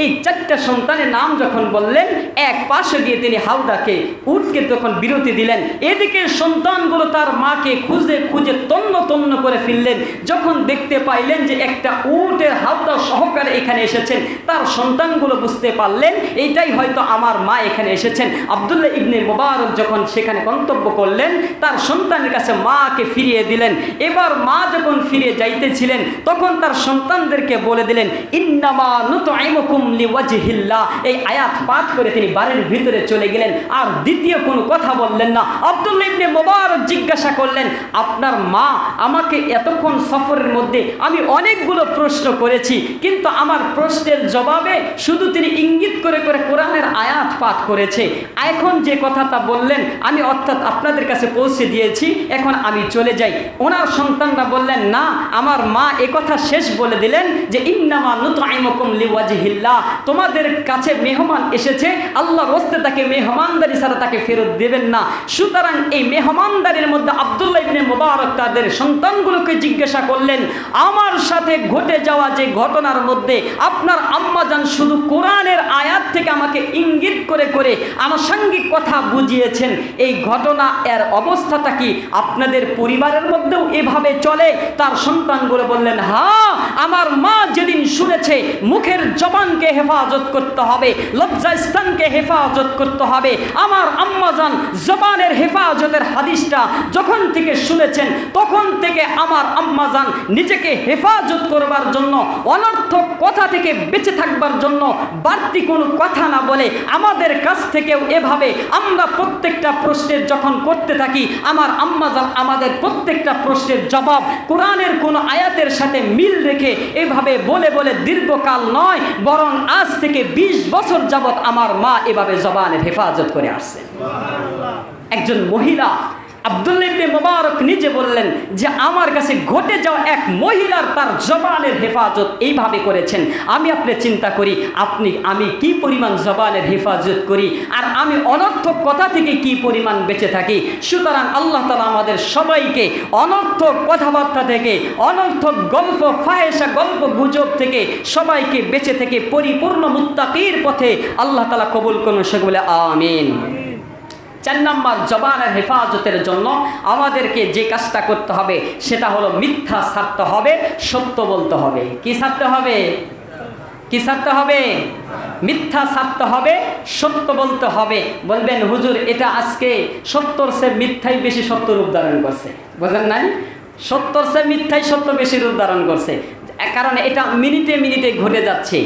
এই 4টা সন্তানের নাম যখন বললেন, এক পাশে দিয়ে তিনি হাওদাকে উটকে তখন বিরতি দিলেন। এদিকে সন্তানগুলো তার মাকে খুঁজে খুঁজে তন্ন তন্ন করে ফিরলেন। যখন দেখতে পাইলেন যে একটা উটের হাওদা সহকারে এখানে এসেছেন, তার সন্তানগুলো বুঝতে পারলেন এইটাই হয়তো আমার মা এখানে এসেছেন। আব্দুল্লাহ ইবনে মুবারক যখন সেখানে গন্তব্য করলেন, তার সন্তানের কাছে মাকে ফিরিয়ে দিলেন। এবার মা যখন ফিরে যাইতেছিলেন তখন তার সন্তানদেরকে বলে দিলেন, ইন্নামা নুতঈমুকুম লিওয়াজহিল্লাহ। এই আয়াত পাঠ করে তিনি বাড়ির ভিতরে চলে গেলেন, আর দ্বিতীয় কোনো কথা বললেন না। আব্দুল্লাহ ইবনে মুবারক জিজ্ঞাসা করলেন, আপনার মা আমাকে এতক্ষণ সফরের মধ্যে আমি অনেকগুলো প্রশ্ন করেছি, কিন্তু আমার প্রশ্নের জবাবে শুধু তিনি ইঙ্গিত করে করে কোরআনের আয়াত পাঠ করেছে। এখন যে কথাটা বললেন আমি অর্থাৎ আপনাদের কাছে পৌঁছে দিয়েছি, এখন আমি চলে যাই। ওনার সন্তানরা বললেন, না, আমার মা একথা শেষ বলে দিলেন যে ইন্নামা নুতঈমুকুম লিওয়াজহিল্লাহ, তোমাদের কাছে মেহমান এসেছে, আল্লাহর ওয়াস্তে তাকে মেহমানদারি ছাড়া তাকে ফেরত দেবেন না। সুতরাং এই মেহমানদারির মধ্যে আব্দুল্লাহ ইবনে মুবারক তাদের সন্তানগুলোকে জিজ্ঞাসা করলেন, আমার সাথে ঘটে যাওয়া যে ঘটনার মধ্যে আপনার আম্মাজান শুধু কোরআনের আয়াত থেকে আমাকে ইঙ্গিত করে করে আনুষঙ্গিক কথা বুঝিয়েছেন, এই ঘটনা এর অবস্থাটা কি আপনাদের পরিবারের মধ্যেও এভাবে চলে? তার সন্তানগুলো বললেন, হ্যাঁ, আমার মা যেদিন শুনেছে মুখের জবানকে হেফাজত করতে হবে, লজ্জাস্থানকে হেফাজত করতে হবে, আমার আম্মাজান জবানের হেফাজতের হাদিসটা যখন থেকে শুনেছেন তখন থেকে আমার আম্মাজান নিজেকে হেফাজত করবার জন্য, অনর্থক কথা থেকে বেঁচে থাকবার জন্য বাড়তি কোনো কথা না বলে আমাদের কাছ থেকেও এভাবে আমরা প্রত্যেকটা প্রশ্নের যখন করতে থাকি, আমার আম্মাজান আমাদের প্রত্যেকটা প্রশ্নের জবাব কোরআনের কোনো আয়াতের সাথে মিল রেখে এভাবে বলে বলে দীর্ঘকাল নয়, বরং আজ থেকে 20 বছর যাবত আমার মা এভাবে জবানের হেফাজত করে আসছে। একজন মহিলা আব্দুল্লাহ ইবনে মুবারক নিজে বললেন যে আমার কাছে ঘটে যাওয়া এক মহিলার তার জবানের হেফাজত এইভাবে করেছেন। আমি আপনি চিন্তা করি আমি কি পরিমাণ জবানের হেফাজত করি, আর আমি অনর্থক কথা থেকে কি পরিমাণ বেঁচে থাকি। সুতরাং আল্লাহ তাআলা আমাদের সবাইকে অনর্থক কথাবার্তা থেকে, অনর্থক গল্প ফাহেসা গল্প গুজব থেকে সবাইকে বেঁচে থেকে পরিপূর্ণ মুত্তাকির পথে আল্লাহ তাআলা কবুল করুন, সকলে আমিন। 4 নম্বর, জবানের হেফাজতের জন্য আমাদেরকে যে কাজটা করতে হবে সেটা হলো মিথ্যা ছাড়তে হবে, সত্য বলতে হবে। কি ছাড়তে হবে? কি ছাড়তে হবে? মিথ্যা ছাড়তে হবে, সত্য বলতে হবে। বলবেন, হুজুর এটা আজকে সত্যর চেয়ে মিথ্যাই বেশি সত্য রূপ ধারণ করছে, বুঝেন নাই? সত্যর চেয়ে মিথ্যাই সত্য বেশি রূপ ধারণ করছে, কারণ এটা মিনিটে মিনিটে ঘটে যাচ্ছে,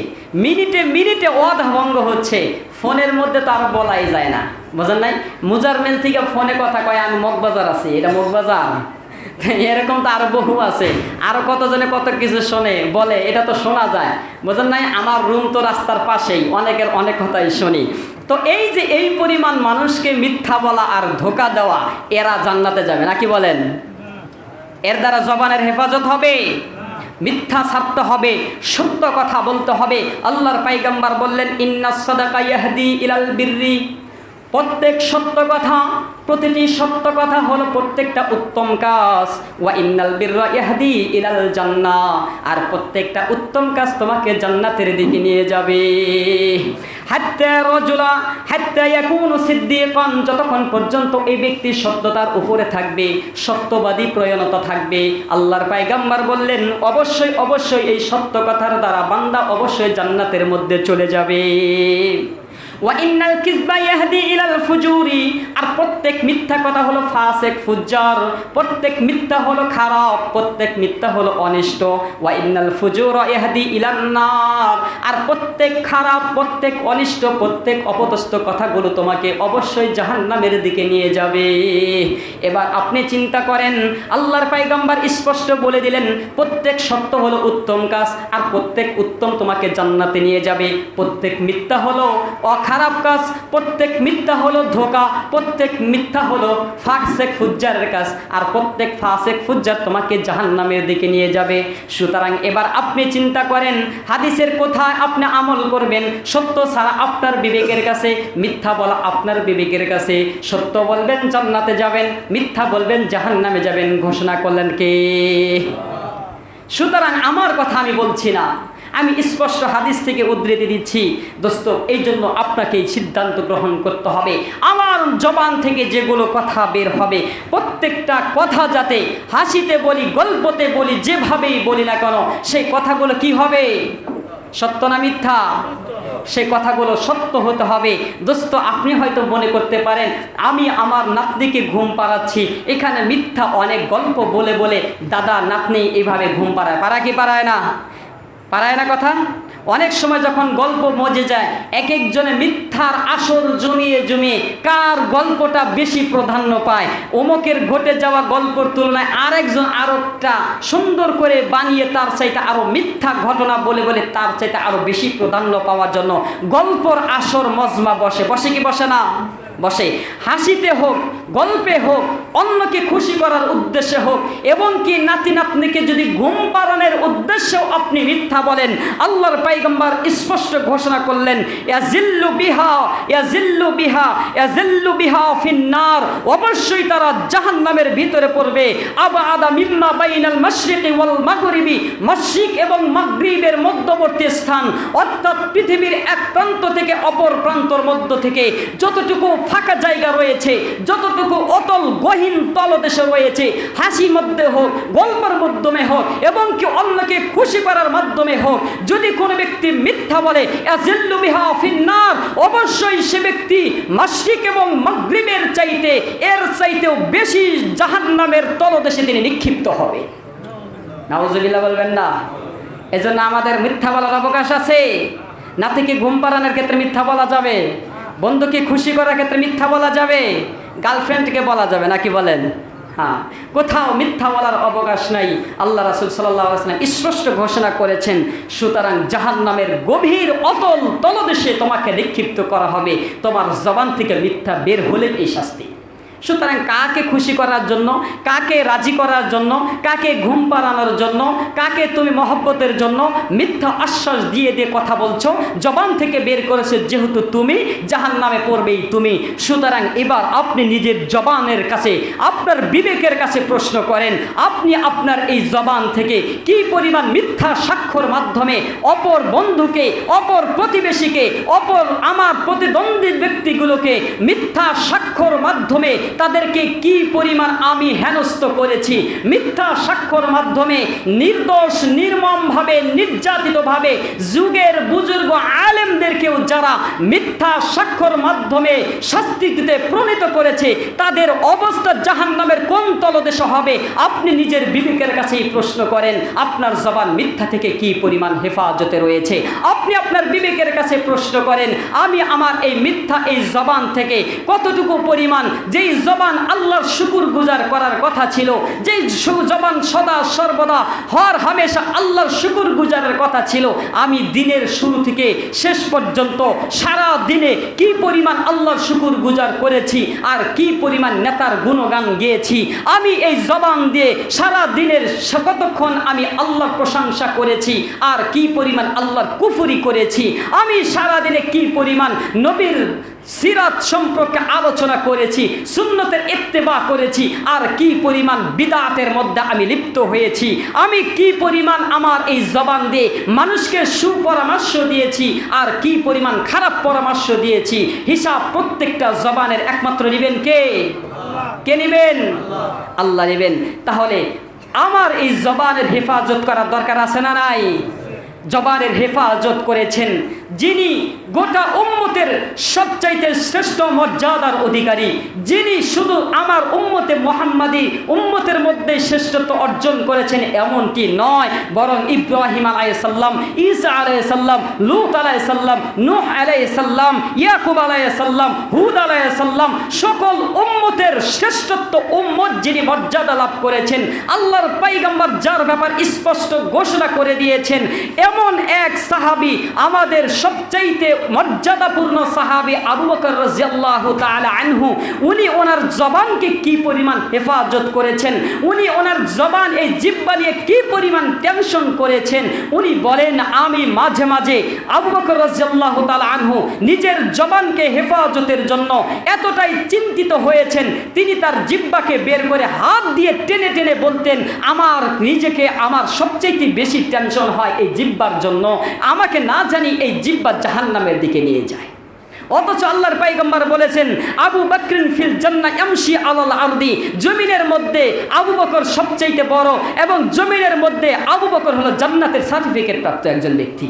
মিনিটে মিনিটে ওয়াদা ভঙ্গ হচ্ছে। ফোনের মধ্যে তো আর বলাই যায় না, বুঝেন নাই? মুজার মেল থেকে ফোনে কথা কয় আমি মগবাজার আছি, এটা মগবাজার, এরকম তো আরো বহু আছে, আরো কতজনে কত কিছু শোনে বলে, এটা তো শোনা যায়, বুঝেন নাই? আমার রুম তো রাস্তার পাশেই, অনেকের অনেক কথাই শুনি। তো এই যে এই পরিমাণ মানুষকে মিথ্যা বলা আর ধোঁকা দেওয়া, এরা জান্নাতে যাবে নাকি বলেন? এর দ্বারা জবানের হেফাজত হবে? মিথ্যা ছাড়তে হবে, সত্য কথা বলতে হবে। আল্লাহর পয়গম্বর বললেন, ইন্নাস সাদাকা ইয়াহদি ইলাল বিররি, প্রত্যেক সত্য কথা, প্রতিটি সত্য কথা হলো প্রত্যেকটা উত্তম কাজ। ওয়া ইন্নাল বিররা ইয়াহদি ইলাল জান্নাহ, আর প্রত্যেকটা উত্তম কাজ তোমাকে জান্নাতের দিকে নিয়ে যাবে। হাত্তা রাজুলা হাত্তা ইয়াকুনু সিদ্দিকান, যতক্ষণ পর্যন্ত এই ব্যক্তি সত্যতার উপরে থাকবে, সত্যবাদী প্রয়ণতা থাকবে। আল্লাহর পয়গম্বর বললেন, অবশ্যই অবশ্যই এই সত্য কথার দ্বারা বান্দা অবশ্যই জান্নাতের মধ্যে চলে যাবে। ওয়া ইন্নাল কিযবা ইয়াহদি ইলাল ফুজুরি, আর প্রত্যেক মিথ্যা কথা হলো ফাসিক ফুজ্জার, প্রত্যেক মিথ্যা হলো খারাপ, প্রত্যেক মিথ্যা হলো অনিষ্ট। ওয়া ইন্নাল ফুজুরা ইয়াহদি ইলান নার, আর প্রত্যেক খারাপ, প্রত্যেক অনিষ্ট, প্রত্যেক অপদস্থ কথাগুলো তোমাকে অবশ্যই জাহান্নামের দিকে নিয়ে যাবে। এবার আপনি চিন্তা করেন, আল্লাহর পয়গম্বর স্পষ্ট বলে দিলেন, প্রত্যেক সত্য হলো উত্তম কাজ, আর প্রত্যেক উত্তম তোমাকে জান্নাতে নিয়ে যাবে। প্রত্যেক মিথ্যা হলো খারাপ কাজ, প্রত্যেক মিথ্যা হলো ধোঁকা, প্রত্যেক মিথ্যা হলো ফাসিক ফুজ্জারের কাজ, আর প্রত্যেক ফাসিক ফুজ্জার তোমাকে জাহান্নামের দিকে নিয়ে যাবে। সুতরাং এবার আপনি চিন্তা করেন, হাদিসের কোথায় আপনি আমল করবেন? সত্য ছাড়া আপনার বিবেকের কাছে, মিথ্যা বলা আপনার বিবেকের কাছে। সত্য বলবেন জান্নাতে যাবেন, মিথ্যা বলবেন জাহান্নামে যাবেন, ঘোষণা করলেন কে? সুতরাং আমার কথা আমি বলছি না, আমি স্পষ্ট হাদিস থেকে উদ্ধৃতি দিচ্ছি। দোস্ত, এই জন্য আপনাকে সিদ্ধান্ত গ্রহণ করতে হবে। আমার জবান থেকে যেগুলো কথা বের হবে, প্রত্যেকটা কথা যাতে হাসিতে বলি, গল্পতে বলি, যেভাবেই বলি না কেন, সেই কথাগুলো কি হবে? সত্য না মিথ্যা? সেই কথাগুলো সত্য হতে হবে। দোস্ত, আপনি হয়তো মনে করতে পারেন আমি আমার নাতনিকে ঘুম পাড়াচ্ছি, এখানে মিথ্যা অনেক গল্প বলে বলে দাদা নাতনি এইভাবে ঘুম পাড়ায়। পারা কি পারায় না? পারায় না কথা। অনেক সময় যখন গল্প মজে যায়, এক একজনে মিথ্যার আসর জমিয়ে জমিয়ে কার গল্পটা বেশি প্রাধান্য পায়, অমুকের ঘটে যাওয়া গল্পের তুলনায় আরেকজন আরেকটা সুন্দর করে বানিয়ে তার চাইতে আরও মিথ্যা ঘটনা বলে বলে তার চাইতে আরও বেশি প্রাধান্য পাওয়ার জন্য গল্পর আসর মজমা বসে। বসে কি বসে না? বসে। হাসিতে হোক, গল্পে হোক, অন্যকে খুশি করার উদ্দেশ্যে হোক, এবং কি নাতি নাতনিকে যদি ঘুম পাড়ানোর উদ্দেশ্যেও আপনি মিথ্যা বলেন, আল্লাহর পয়গম্বর স্পষ্ট ঘোষণা করলেন, ইয়াজিল্লু বিহা ইয়াজিল্লু বিহা ইয়াজিল্লু বিহা ফিন্নার, অবশ্যই তারা জাহান্নামের ভিতরে পড়বে। আবআদা মিম্মা বাইনাল মাশরিকি ওয়াল মাগরিবি, মাশরিক এবং মাগরিবের মধ্যবর্তী স্থান, অর্থাৎ পৃথিবীর এক প্রান্ত থেকে অপর প্রান্তর মধ্য থেকে যতটুকু ফাঁকা জায়গা রয়েছে, যতটুকু অতল গহীন তলদেশে রয়েছে, হাসির মধ্যে হোক, গল্পের মাধ্যমে হোক, এবং কি অন্যকে খুশি করার মাধ্যমে হোক, যদি কোনো ব্যক্তি মিথ্যা বলে, ইয়াজিল্লু বিহা ফিন্নার, অবশ্যই সে ব্যক্তি মাশরিক এবং মাগরিবের চাইতে, এর চাইতেও বেশি জাহান্নামের তলদেশে তিনি নিক্ষিপ্ত হবে। নাউজুবিল্লাহ বলবেন না? এজন্য আমাদের মিথ্যা বলার অবকাশ আছে। নাতিকে ঘুম পাড়ানোর ক্ষেত্রে মিথ্যা বলা যাবে, বন্ধুকে খুশি করার ক্ষেত্রে মিথ্যা বলা যাবে, গার্লফ্রেন্ডকে বলা যাবে নাকি বলেন? হ্যাঁ, কোথাও মিথ্যা বলার অবকাশ নাই। আল্লাহ রাসূল সাল্লাল্লাহু আলাইহি ওয়াসাল্লাম স্পষ্ট ঘোষণা করেছেন, সুতরাং জাহান্নামের গভীর অতল তলদেশে তোমাকে নিক্ষিপ্ত করা হবে, তোমার জবান থেকে মিথ্যা বের হলে এই শাস্তি। সুতরাং কাকে খুশি করার জন্য, কাকে রাজি করার জন্য, কাকে ঘুম পাড়ানোর জন্য, কাকে তুমি মহব্বতের জন্য মিথ্যা আশ্বাস দিয়ে দিয়ে কথা বলছো, জবান থেকে বের করেছে যেহেতু তুমি, জাহান্নামে পড়বেই তুমি। সুতরাং এবার আপনি নিজের জবানের কাছে, আপনার বিবেকের কাছে প্রশ্ন করেন, আপনি আপনার এই জবান থেকে কি পরিমাণ মিথ্যা সাক্ষ্যর মাধ্যমে অপর বন্ধুকে, অপর প্রতিবেশীকে, অপর আমার প্রতিদ্বন্দ্বী ব্যক্তিগুলোকে মিথ্যা সাক্ষ্যর মাধ্যমে তাদেরকে কি পরিমাণ আমি হেনস্থ করেছি, মিথ্যা সাক্ষ্যর মাধ্যমে নির্দোষ নির্মমভাবে নির্যাতিতভাবে যুগের বুজুর্গ আলেমদেরকেও যারা মিথ্যা সাক্ষ্যর মাধ্যমে শাস্তি দিতে প্রণীত করেছে, তাদের অবস্থা জাহান্নামের কোন তলদেশে হবে। আপনি নিজের বিবেকের কাছেই প্রশ্ন করেন, আপনার জবান মিথ্যা থেকে কি পরিমাণ হেফাজতে রয়েছে। আপনি আপনার বিবেকের কাছে প্রশ্ন করেন, আমি আমার এই মিথ্যা এই জবান থেকে কতটুকু পরিমাণ, যেই জবান আল্লাহর শুকরগুজার করার কথা ছিল, যেই জবান সদা সর্বদা হর হামেশা আল্লাহর শুকরগুজারের কথা ছিল, আমি দিনের শুরু থেকে শেষ পর্যন্ত সারা দিনে কি পরিমাণ আল্লাহর শুকরগুজার করেছি আর কি পরিমাণ নেতার গুণগান গেয়েছি। আমি এই জবান দিয়ে সারা দিনের কতক্ষণ আমি আল্লাহর প্রশংসা করেছি আর কি পরিমাণ আল্লাহর কুফরি করেছি। আমি সারা দিনে কি পরিমাণ নবীর সিরাত সম্পর্কে আলোচনা করেছি, সুন্নতের ইত্তেবা করেছি আর কি পরিমাণ বিদআতের মধ্যে আমি লিপ্ত হয়েছি। আমি কি পরিমাণ আমার এই জবান দিয়ে মানুষকে সুপরামর্শ দিয়েছি আর কি পরিমাণ খারাপ পরামর্শ দিয়েছি। হিসাব প্রত্যেকটা জবানের একমাত্র নেবেন কে? কে নেবেন? আল্লাহ নেবেন। তাহলে আমার এই জবানের হেফাজত করার দরকার আছে না নাই? জবানের হেফাজত করেছেন যিনি গোটা উম্মতের সবচাইতে শ্রেষ্ঠ মর্যাদার অধিকারী, যিনি শুধু আমার উম্মতে মুহাম্মাদি উম্মতের মধ্যে শ্রেষ্ঠত্ব অর্জন করেছেন এমনটি নয়, বরং ইব্রাহিম আলাইহিস সালাম, ঈসা আলাইহিস সালাম, লূত আলাইহিস সালাম, নূহ আলাইহিস সালাম, ইয়াকুব আলাইহিস সালাম, হুদ আলাইহিস সালাম, সকল উম্মতের শ্রেষ্ঠত্ব উম্মত যিনি মর্যাদা লাভ করেছেন, আল্লাহর পয়গম্বর যার ব্যাপার স্পষ্ট ঘোষণা করে দিয়েছেন, এমন এক সাহাবী, আমাদের সবচাইতে মর্যাদাপূর্ণ সাহাবী আবু বকর রাদিয়াল্লাহু তাআলা আনহু, উনি ওনার জবানকে কি পরিমাণ হেফাজত করেছেন, উনি ওনার জবান এই জিহ্বা নিয়ে কি পরিমাণ টেনশন করেছেন। উনি বলেন, আমি মাঝে মাঝে আবু বকর রাদিয়াল্লাহু তাআলা আনহু নিজের জবানকে হেফাজতের জন্য এতটাই চিন্তিত হয়েছেন, তিনি তার জিহ্বাকে বের করে হাত দিয়ে টেনে টেনে বলতেন, আমার নিজেকে আমার সবচাইতে বেশি টেনশন হয় এই জিহ্বার জন্য, আমাকে না জানি এই জিহ্বা জাহান্নামের দিকে নিয়ে যায়। অথচ আল্লাহর পয়গম্বর বলেছেন, আবু বকরিন ফিল জান্নাহ ইয়ামশি আলাল আরদি, জমিনের মধ্যে আবু বকর সবচেয়ে বড় এবং জমিনের মধ্যে আবু বকর হলো জান্নাতের সার্টিফিকেট প্রাপ্ত একজন ব্যক্তি।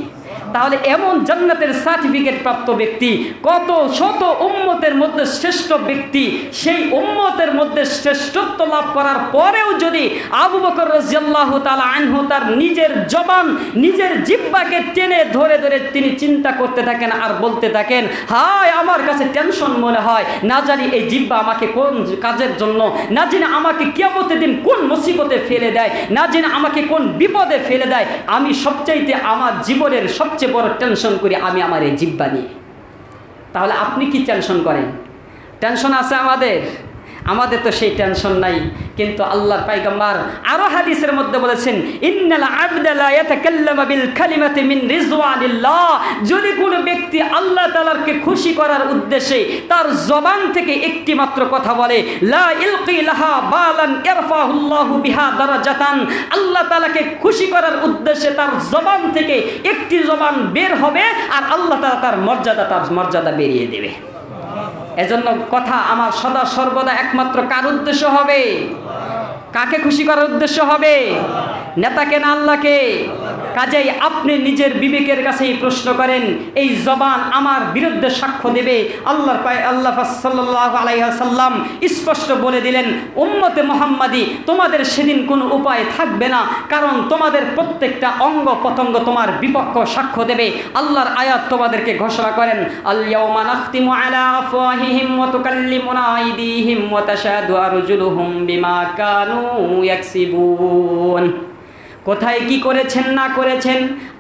তাহলে এমন জান্নাতের সার্টিফিকেট প্রাপ্ত ব্যক্তি, কত শত উম্মতের মধ্যে শ্রেষ্ঠ ব্যক্তি, সেই উম্মতের মধ্যে শ্রেষ্ঠত্ব লাভ করার পরেও যদি আবু বকর রাদিয়াল্লাহু তাআলা আনহু তার নিজের জবান, নিজের জিহ্বাকে টেনে ধরে ধরে তিনি চিন্তা করতে থাকেন আর বলতে থাকেন, হায় আমার কাছে টেনশন মনে হয়, না জানি এই জিহ্বা আমাকে কোন কাজের জন্য, না জানি আমাকে কিয়ামতের দিন কোন মুসিবতে ফেলে দেয়, না জানি আমাকে কোন বিপদে ফেলে দেয়। আমি সবচাইতে আমার জীবনের সবচেয়ে বড় টেনশন করি আমি আমার এই জিহ্বা নিয়ে। তাহলে আপনি কি টেনশন করেন? টেনশন আছে আমাদের? আমাদের তো সেই টেনশন নাই। কিন্তু আল্লাহর পয়গম্বর আরো হাদিসের মধ্যে বলেছেন, ইন্নাল আবদা লা ইয়াতাকাল্লামু বিল কালিমাতি মিন রিজওয়ানিল্লাহ, যদি কোনো ব্যক্তি আল্লাহ তাআলাকে খুশি করার উদ্দেশ্যে তার জবান থেকে একটি মাত্র কথা বলে, লা ইলকি লাহা বালান ইরফাহুল্লাহু বিহা দারাজাতান, আল্লাহ তাআলাকে খুশি করার উদ্দেশ্যে তার জবান থেকে একটি জবান বের হবে আর আল্লাহ তাআলা তার মর্যাদা বেরিয়ে দেবে। এজন্য কথা আমার সদা সর্বদা একমাত্র কার উদ্দেশ্য হবে? কাকে খুশি করার উদ্দেশ্য হবে? নেতাকে না আল্লাহকে? কাজেই আপনি নিজের বিবেকের কাছেই প্রশ্ন করেন, এই জবান আমার বিরুদ্ধে সাক্ষ্য দেবে। আল্লাহ সাল্লাল্লাহু আলাইহি ওয়াসাল্লাম স্পষ্ট বলে দিলেন, উম্মতে মুহাম্মাদি তোমাদের সেদিন কোনো উপায় থাকবে না, কারণ তোমাদের প্রত্যেকটা অঙ্গ প্রত্যঙ্গ তোমার বিপক্ষ সাক্ষ্য দেবে। আল্লাহর আয়াত তোমাদেরকে ঘোষণা করেন, আল ইয়াউমা নাখতিমু আলা আফওয়াহিহিম ওয়া তুকাল্লিমুনা আইদিহিম ওয়া তাশহাদু আরজুলুহুম বিমা কানু ইয়াকসিবুন। কোথায় কি করেছেন না করেছেন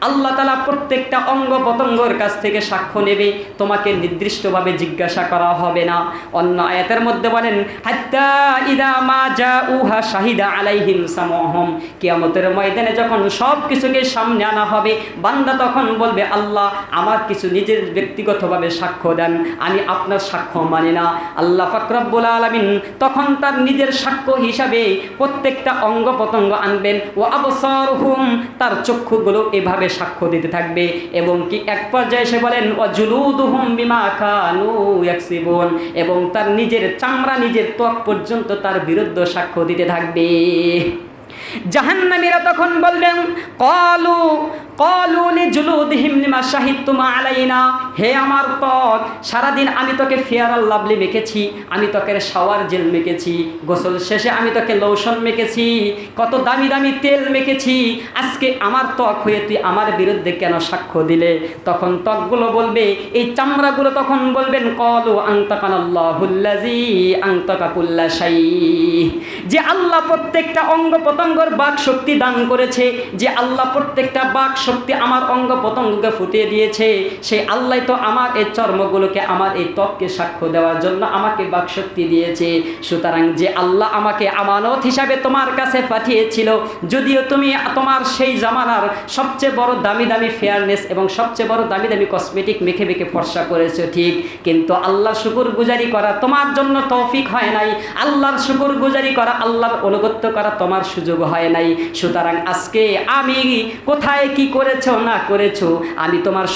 আল্লাহ তাআলা প্রত্যেকটা অঙ্গ প্রত্যঙ্গের কাছ থেকে সাক্ষ্য নেবে, তোমাকে নির্দিষ্টভাবে জিজ্ঞাসা করা হবে না। অন্য আয়াতের মধ্যে বলেন, হাত্তা ইদা মা জাউহা শাহিদা আলাইহিম সামউহুম, কিয়ামতের ময়দানে যখন সব কিছুকে সামনে আনা হবে, বান্দা তখন বলবে, আল্লাহ আমার কিছু নিজের ব্যক্তিগতভাবে সাক্ষ্য দেন, আমি আপনার সাক্ষ্য মানি না। আল্লাহ পাক রব্বুল আলামিন তখন তার নিজের সাক্ষ্য হিসাবে প্রত্যেকটা অঙ্গ প্রত্যঙ্গ আনবেন, ও আবসারহুম, তার চক্ষুগুলো এভাবে সাক্ষ্য দিতে থাকবে, এবং কি এক পর্যায়ে এসে বলেন, ও জুলুদুহুম বিমা কানু ইয়াকসিবুন, এবং তার নিজের চামড়া, নিজের ত্বক পর্যন্ত তার বিরুদ্ধে সাক্ষ্য দিতে থাকবে। জাহান্নামীরা তখন বলবেন, ক্বালু লিজুলুদিহিম লিমা শাহিদতুম আলাইনা, হে আমার ত্বক, সারাদিন আমি তোকে ফেয়ার অ্যান্ড লাভলি মেখেছি, আমি তোকে শাওয়ার জেল মেখেছি, গোসল শেষে আমি তোকে লোশন মেখেছি, কত দামি দামি তেল মেখেছি, আজকে আমার ত্বক হয়ে তুই আমার বিরুদ্ধে কেন সাক্ষ্য দিলে? তখন ত্বকগুলো বলবে, এই চামড়াগুলো তখন বলবেন, ক্বালু আনতাকানাল্লাহুল্লাযী আনতাকা কুল্লা শাই, যে আল্লাহ প্রত্যেকটা অঙ্গ প্রত্যঙ্গর বাক শক্তি দান করেছে, যে আল্লাহ প্রত্যেকটা বাক শক্তি আমার অঙ্গ প্রত্যঙ্গকে ফুটিয়ে দিয়েছে, সেই আল্লাহ তো আমার এই চর্মগুলোকে, আমার এই ত্বককে সাক্ষ্য দেওয়ার জন্য আমাকে বাক শক্তি দিয়েছে। সুতরাং যে আল্লাহ আমাকে আমানত হিসাবে তোমার কাছে পাঠিয়েছিল, যদিও তুমি তোমার সেই জামানার সবচেয়ে বড় দামি দামি ফেয়ারনেস এবং সবচেয়ে বড় দামি দামি কসমেটিক মেখে মেখে ফর্সা করেছো ঠিক, কিন্তু আল্লাহর শুকরগুজারি করা তোমার জন্য তৌফিক হয় নাই, আল্লাহর শুকরগুজারি করা, আল্লাহর অনুগত্য করা তোমার সুযোগ হয় নাই। সুতরাং আজকে আমি কোথায় কি করেছো না করেছো, আমি তোমার